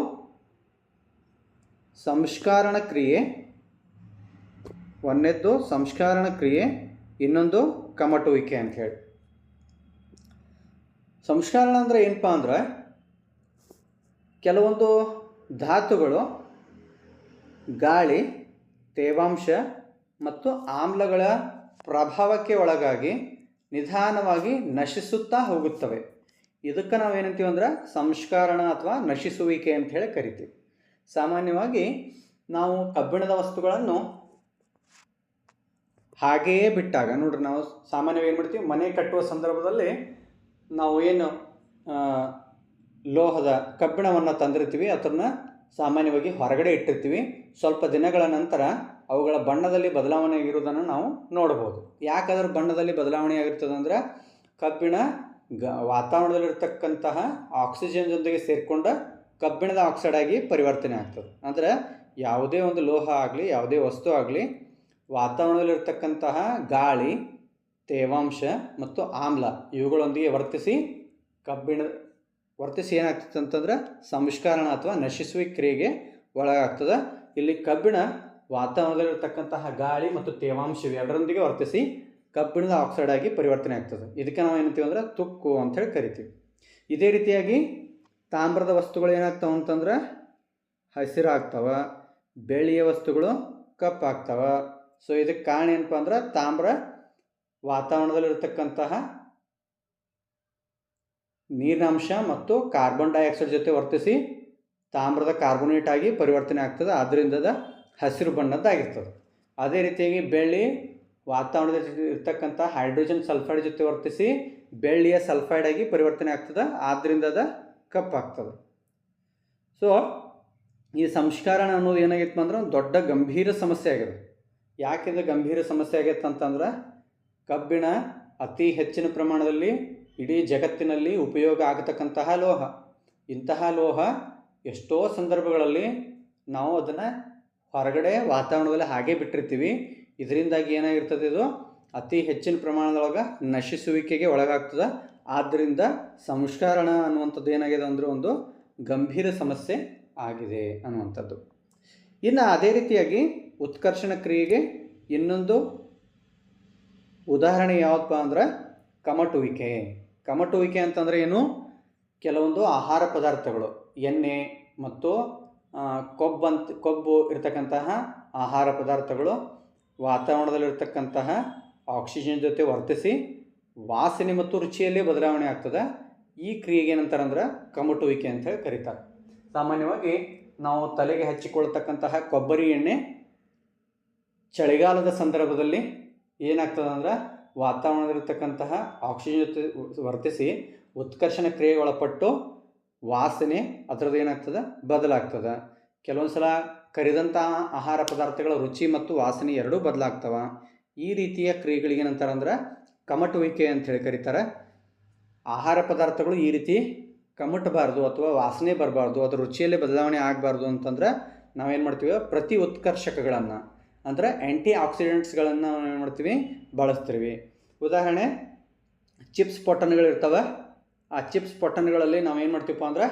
ಸಂಸ್ಕಾರಣ ಕ್ರಿಯೆ, ಇನ್ನೊಂದು ಕಮಟುವಿಕೆ ಅಂತ ಹೇಳಿ. ಸಂಸ್ಕರಣ ಅಂದರೆ ಏನಪ್ಪ ಅಂದ್ರೆ ಕೆಲವೊಂದು ಧಾತುಗಳು ಗಾಳಿ, ತೇವಾಂಶ ಮತ್ತು ಆಮ್ಲಗಳ ಪ್ರಭಾವಕ್ಕೆ ಒಳಗಾಗಿ ನಿಧಾನವಾಗಿ ನಶಿಸುತ್ತಾ ಹೋಗುತ್ತವೆ. ಇದಕ್ಕೆ ನಾವೇನಂತೀವಿ ಅಂದ್ರೆ ಸಂಸ್ಕರಣ ಅಥವಾ ನಶಿಸುವಿಕೆ ಅಂತ ಹೇಳಿ ಕರಿತೀವಿ. ಸಾಮಾನ್ಯವಾಗಿ ನಾವು ಕಬ್ಬಿಣದ ವಸ್ತುಗಳನ್ನು ಹಾಗೆಯೇ ಬಿಟ್ಟಾಗ ನೋಡ್ರಿ, ನಾವು ಸಾಮಾನ್ಯವಾಗಿ ಏನು ಮಾಡ್ತೀವಿ, ಮನೆ ಕಟ್ಟುವ ಸಂದರ್ಭದಲ್ಲಿ ನಾವು ಏನು ಲೋಹದ ಕಬ್ಬಿಣವನ್ನು ತಂದಿರ್ತೀವಿ ಅದನ್ನ ಸಾಮಾನ್ಯವಾಗಿ ಹೊರಗಡೆ ಇಟ್ಟಿರ್ತೀವಿ. ಸ್ವಲ್ಪ ದಿನಗಳ ನಂತರ ಅವುಗಳ ಬಣ್ಣದಲ್ಲಿ ಬದಲಾವಣೆ ಆಗಿರುವುದನ್ನು ನಾವು ನೋಡ್ಬೋದು. ಯಾಕೆ ಅದರ ಬಣ್ಣದಲ್ಲಿ ಬದಲಾವಣೆ ಆಗಿರ್ತದೆ ಅಂದರೆ ಕಬ್ಬಿಣ ವಾತಾವರಣದಲ್ಲಿರ್ತಕ್ಕಂತಹ ಆಕ್ಸಿಜನ್ ಜೊತೆಗೆ ಸೇರಿಕೊಂಡ ಕಬ್ಬಿಣದ ಆಕ್ಸೈಡ್ ಆಗಿ ಪರಿವರ್ತನೆ ಆಗ್ತದೆ. ಅಂದರೆ ಯಾವುದೇ ಒಂದು ಲೋಹ ಆಗಲಿ, ಯಾವುದೇ ವಸ್ತು ಆಗಲಿ, ವಾತಾವರಣದಲ್ಲಿರ್ತಕ್ಕಂತಹ ಗಾಳಿ, ತೇವಾಂಶ ಮತ್ತು ಆಮ್ಲ ಇವುಗಳೊಂದಿಗೆ ವರ್ತಿಸಿ ಏನಾಗ್ತದೆ ಅಂತಂದ್ರೆ ಸಂಸ್ಕರಣ ಅಥವಾ ನಶಿಸುವಿಕೆ ಕ್ರಿಯೆಗೆ ಒಳಗಾಗ್ತದೆ. ಇಲ್ಲಿ ಕಬ್ಬಿಣ ವಾತಾವರಣದಲ್ಲಿರ್ತಕ್ಕಂತಹ ಗಾಳಿ ಮತ್ತು ತೇವಾಂಶ ಎರಡರೊಂದಿಗೆ ವರ್ತಿಸಿ ಕಬ್ಬಿಣದ ಆಕ್ಸೈಡ್ ಆಗಿ ಪರಿವರ್ತನೆ ಆಗ್ತದೆ. ಇದಕ್ಕೆ ನಾವು ಏನಂತೀವಿ ಅಂದ್ರೆ ತುಕ್ಕು ಅಂಥೇಳಿ ಕರಿತೀವಿ. ಇದೇ ರೀತಿಯಾಗಿ ತಾಮ್ರದ ವಸ್ತುಗಳು ಏನಾಗ್ತಾವೆ ಅಂತಂದ್ರೆ ಹಸಿರಾಗ್ತವೆ, ಬೆಳ್ಳಿಯ ವಸ್ತುಗಳು ಕಪ್ಪಾಗ್ತವೆ. ಸೊ ಇದಕ್ಕೆ ಕಾರಣ ಏನಪ್ಪ ಅಂದ್ರೆ ತಾಮ್ರ ವಾತಾವರಣದಲ್ಲಿರ್ತಕ್ಕಂತಹ ನೀರಿನಾಂಶ ಮತ್ತು ಕಾರ್ಬನ್ ಡೈಆಕ್ಸೈಡ್ ಜೊತೆ ವರ್ತಿಸಿ ತಾಮ್ರದ ಕಾರ್ಬೋನೇಟ್ ಆಗಿ ಪರಿವರ್ತನೆ ಆಗ್ತದೆ. ಆದ್ದರಿಂದ ಹಸಿರು ಬಣ್ಣದ್ದಾಗಿರ್ತದೆ. ಅದೇ ರೀತಿಯಾಗಿ ಬೆಳ್ಳಿ ವಾತಾವರಣದಲ್ಲಿ ಇರ್ತಕ್ಕಂಥ ಹೈಡ್ರೋಜನ್ ಸಲ್ಫೈಡ್ ಜೊತೆ ವರ್ತಿಸಿ ಬೆಳ್ಳಿಯ ಸಲ್ಫೈಡ್ ಆಗಿ ಪರಿವರ್ತನೆ ಆಗ್ತದೆ. ಆದ್ದರಿಂದ ಅದು ಕಪ್ಪಾಗ್ತದೆ. ಸೊ ಈ ಸಂಸ್ಕರಣ ಅನ್ನೋದು ಏನಾಗಿತ್ತು ಅಂದ್ರೆ ಒಂದು ದೊಡ್ಡ ಗಂಭೀರ ಸಮಸ್ಯೆ ಆಗಿದೆ. ಯಾಕಿದು ಗಂಭೀರ ಸಮಸ್ಯೆ ಆಗೈತೆ ಅಂತಂದ್ರೆ ಕಬ್ಬಿಣ ಅತಿ ಹೆಚ್ಚಿನ ಪ್ರಮಾಣದಲ್ಲಿ ಇಡೀ ಜಗತ್ತಿನಲ್ಲಿ ಉಪಯೋಗ ಆಗತಕ್ಕಂತಹ ಲೋಹ. ಇಂತಹ ಲೋಹ ಎಷ್ಟೋ ಸಂದರ್ಭಗಳಲ್ಲಿ ನಾವು ಅದನ್ನು ಹೊರಗಡೆ ವಾತಾವರಣದಲ್ಲಿ ಹಾಗೆ ಬಿಟ್ಟಿರ್ತೀವಿ. ಇದರಿಂದಾಗಿ ಏನಾಗಿರ್ತದೆ, ಇದು ಅತಿ ಹೆಚ್ಚಿನ ಪ್ರಮಾಣದೊಳಗೆ ನಶಿಸುವಿಕೆಗೆ ಒಳಗಾಗ್ತದೆ. ಆದ್ದರಿಂದ ಸಂಸ್ಕರಣ ಅನ್ನುವಂಥದ್ದು ಏನಾಗಿದೆ ಅಂದರೆ ಒಂದು ಗಂಭೀರ ಸಮಸ್ಯೆ ಆಗಿದೆ ಅನ್ನುವಂಥದ್ದು. ಇನ್ನು ಅದೇ ರೀತಿಯಾಗಿ ಉತ್ಕರ್ಷಣ ಕ್ರಿಯೆಗೆ ಇನ್ನೊಂದು ಉದಾಹರಣೆ ಯಾವುದಪ್ಪ ಅಂದ್ರೆ ಕಮಟುವಿಕೆ ಅಂತಂದರೆ ಏನು, ಕೆಲವೊಂದು ಆಹಾರ ಪದಾರ್ಥಗಳು ಎಣ್ಣೆ ಮತ್ತು ಕೊಬ್ಬು ಇರತಕ್ಕಂತಹ ಆಹಾರ ಪದಾರ್ಥಗಳು ವಾತಾವರಣದಲ್ಲಿರ್ತಕ್ಕಂತಹ ಆಕ್ಸಿಜನ್ ಜೊತೆ ವರ್ತಿಸಿ ವಾಸನೆ ಮತ್ತು ರುಚಿಯಲ್ಲಿ ಬದಲಾವಣೆ ಆಗ್ತದೆ. ಈ ಕ್ರಿಯೆಗೆ ಏನಂತಾರೆ ಅಂದ್ರೆ ಕಮಟುವಿಕೆ ಅಂತ ಹೇಳಿ ಕರೀತಾರೆ. ಸಾಮಾನ್ಯವಾಗಿ ನಾವು ತಲೆಗೆ ಹಚ್ಚಿಕೊಳ್ತಕ್ಕಂತಹ ಕೊಬ್ಬರಿ ಎಣ್ಣೆ ಚಳಿಗಾಲದ ಸಂದರ್ಭದಲ್ಲಿ ಏನಾಗ್ತದೆ ಅಂದ್ರೆ ವಾತಾವರಣದಲ್ಲಿರ್ತಕ್ಕಂತಹ ಆಕ್ಸಿಜನ್ ಜೊತೆ ವರ್ತಿಸಿ ಉತ್ಕರ್ಷಣ ಕ್ರಿಯೆಗೆ ಒಳಪಟ್ಟು ವಾಸನೆ ಅದರದ್ದು ಏನಾಗ್ತದೆ ಬದಲಾಗ್ತದೆ. ಕೆಲವೊಂದು ಸಲ ಕರಿದಂತಹ ಆಹಾರ ಪದಾರ್ಥಗಳ ರುಚಿ ಮತ್ತು ವಾಸನೆ ಎರಡೂ ಬದಲಾಗ್ತವೆ. ಈ ರೀತಿಯ ಕ್ರಿಯೆಗಳಿಗೆ ಏನಂತಾರೆ ಅಂದ್ರೆ ಕಮಟುವಿಕೆ ಅಂಥೇಳಿ ಕರೀತಾರೆ. ಆಹಾರ ಪದಾರ್ಥಗಳು ಈ ರೀತಿ ಕಮಟಬಾರ್ದು ಅಥವಾ ವಾಸನೆ ಬರಬಾರ್ದು, ಅದರ ರುಚಿಯಲ್ಲೇ ಬದಲಾವಣೆ ಆಗಬಾರ್ದು ಅಂತಂದ್ರೆ ನಾವೇನು ಮಾಡ್ತೀವಿ, ಪ್ರತಿ ಉತ್ಕರ್ಷಕಗಳನ್ನು ಅಂದರೆ ಆ್ಯಂಟಿ ಆಕ್ಸಿಡೆಂಟ್ಸ್ಗಳನ್ನು ನಾವು ಏನು ಮಾಡ್ತೀವಿ, ಬಳಸ್ತೀವಿ. ಉದಾಹರಣೆ ಚಿಪ್ಸ್ ಪೊಟ್ಟಣಗಳಿರ್ತವೆ. ಆ ಚಿಪ್ಸ್ ಪೊಟ್ಟಣಗಳಲ್ಲಿ ನಾವೇನು ಮಾಡ್ತೀವಪ್ಪ ಅಂದ್ರೆ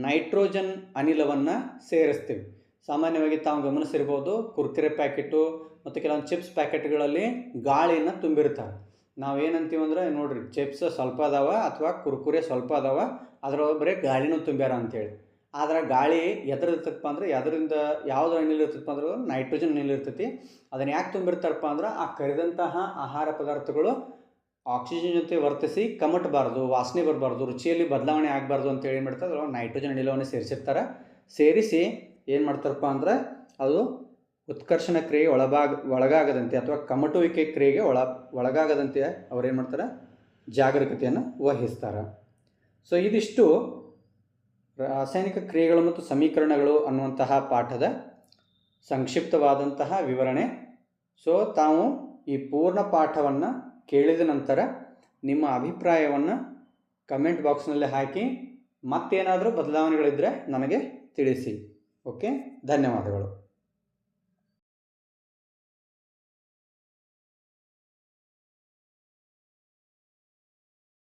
ನೈಟ್ರೋಜನ್ ಅನಿಲವನ್ನು ಸೇರಿಸ್ತೀವಿ. ಸಾಮಾನ್ಯವಾಗಿ ತಾವು ಗಮನಿಸಿರ್ಬೋದು, ಕುರ್ಕುರೆ ಪ್ಯಾಕೆಟು ಮತ್ತು ಕೆಲವೊಂದು ಚಿಪ್ಸ್ ಪ್ಯಾಕೆಟ್ಗಳಲ್ಲಿ ಗಾಳಿಯನ್ನು ತುಂಬಿರ್ತಾರೆ. ನಾವೇನಂತೀವಿ ಅಂದ್ರೆ ನೋಡಿರಿ, ಚಿಪ್ಸ್ ಸ್ವಲ್ಪ ಅದಾವ ಅಥವಾ ಕುರ್ಕುರೆ ಸ್ವಲ್ಪ ಅದಾವ, ಅದರೊಳಗೆ ಬರೀ ಗಾಳಿನೂ ತುಂಬ್ಯಾರ ಅಂತೇಳಿ. ಆದರೆ ಗಾಳಿ ಎದರಿರ್ತಪ್ಪ ಅಂದ್ರೆ ಯಾವುದ್ರ ಅನಿಲ ಇರ್ತಪ್ಪ ಅಂದ್ರೆ ನೈಟ್ರೋಜನ್ ಅನಿಲ ಇರ್ತೈತಿ. ಅದನ್ನು ಯಾಕೆ ತುಂಬಿರ್ತಾರಪ್ಪ ಅಂದ್ರೆ ಆ ಕರಿದಂತಹ ಆಹಾರ ಪದಾರ್ಥಗಳು ಆಕ್ಸಿಜನ್ ಜೊತೆ ವರ್ತಿಸಿ ಕಮಟಬಾರ್ದು, ವಾಸನೆ ಬರಬಾರ್ದು, ರುಚಿಯಲ್ಲಿ ಬದಲಾವಣೆ ಆಗಬಾರ್ದು ಅಂತೇಳಿ ಏನು ಮಾಡ್ತಾರೆ, ಅದರೊಳಗೆ ನೈಟ್ರೋಜನ್ ಅನಿಲವನ್ನು ಸೇರಿಸಿರ್ತಾರೆ. ಸೇರಿಸಿ ಏನು ಮಾಡ್ತಾರಪ್ಪ ಅಂದ್ರೆ ಅದು ಉತ್ಕರ್ಷಣ ಕ್ರಿಯೆ ಒಳಗಾಗದಂತೆ ಅಥವಾ ಕಮಟುವಿಕೆ ಕ್ರಿಯೆಗೆ ಒಳಗಾಗದಂತೆ ಅವ್ರೇನು ಮಾಡ್ತಾರೆ, ಜಾಗರೂಕತೆಯನ್ನು ವಹಿಸ್ತಾರೆ. ಸೊ ಇದಿಷ್ಟು ರಾಸಾಯನಿಕ ಕ್ರಿಯೆಗಳು ಮತ್ತು ಸಮೀಕರಣಗಳು ಅನ್ನುವಂತಹ ಪಾಠದ ಸಂಕ್ಷಿಪ್ತವಾದಂತಹ ವಿವರಣೆ. ಸೊ ತಾವು ಈ ಪೂರ್ಣ ಪಾಠವನ್ನು ಕೇಳಿದ ನಂತರ ನಿಮ್ಮ ಅಭಿಪ್ರಾಯವನ್ನು ಕಮೆಂಟ್ ಬಾಕ್ಸ್ನಲ್ಲಿ ಹಾಕಿ, ಮತ್ತೇನಾದರೂ ಬದಲಾವಣೆಗಳಿದ್ದರೆ ನನಗೆ ತಿಳಿಸಿ. ಓಕೆ, ಧನ್ಯವಾದಗಳು.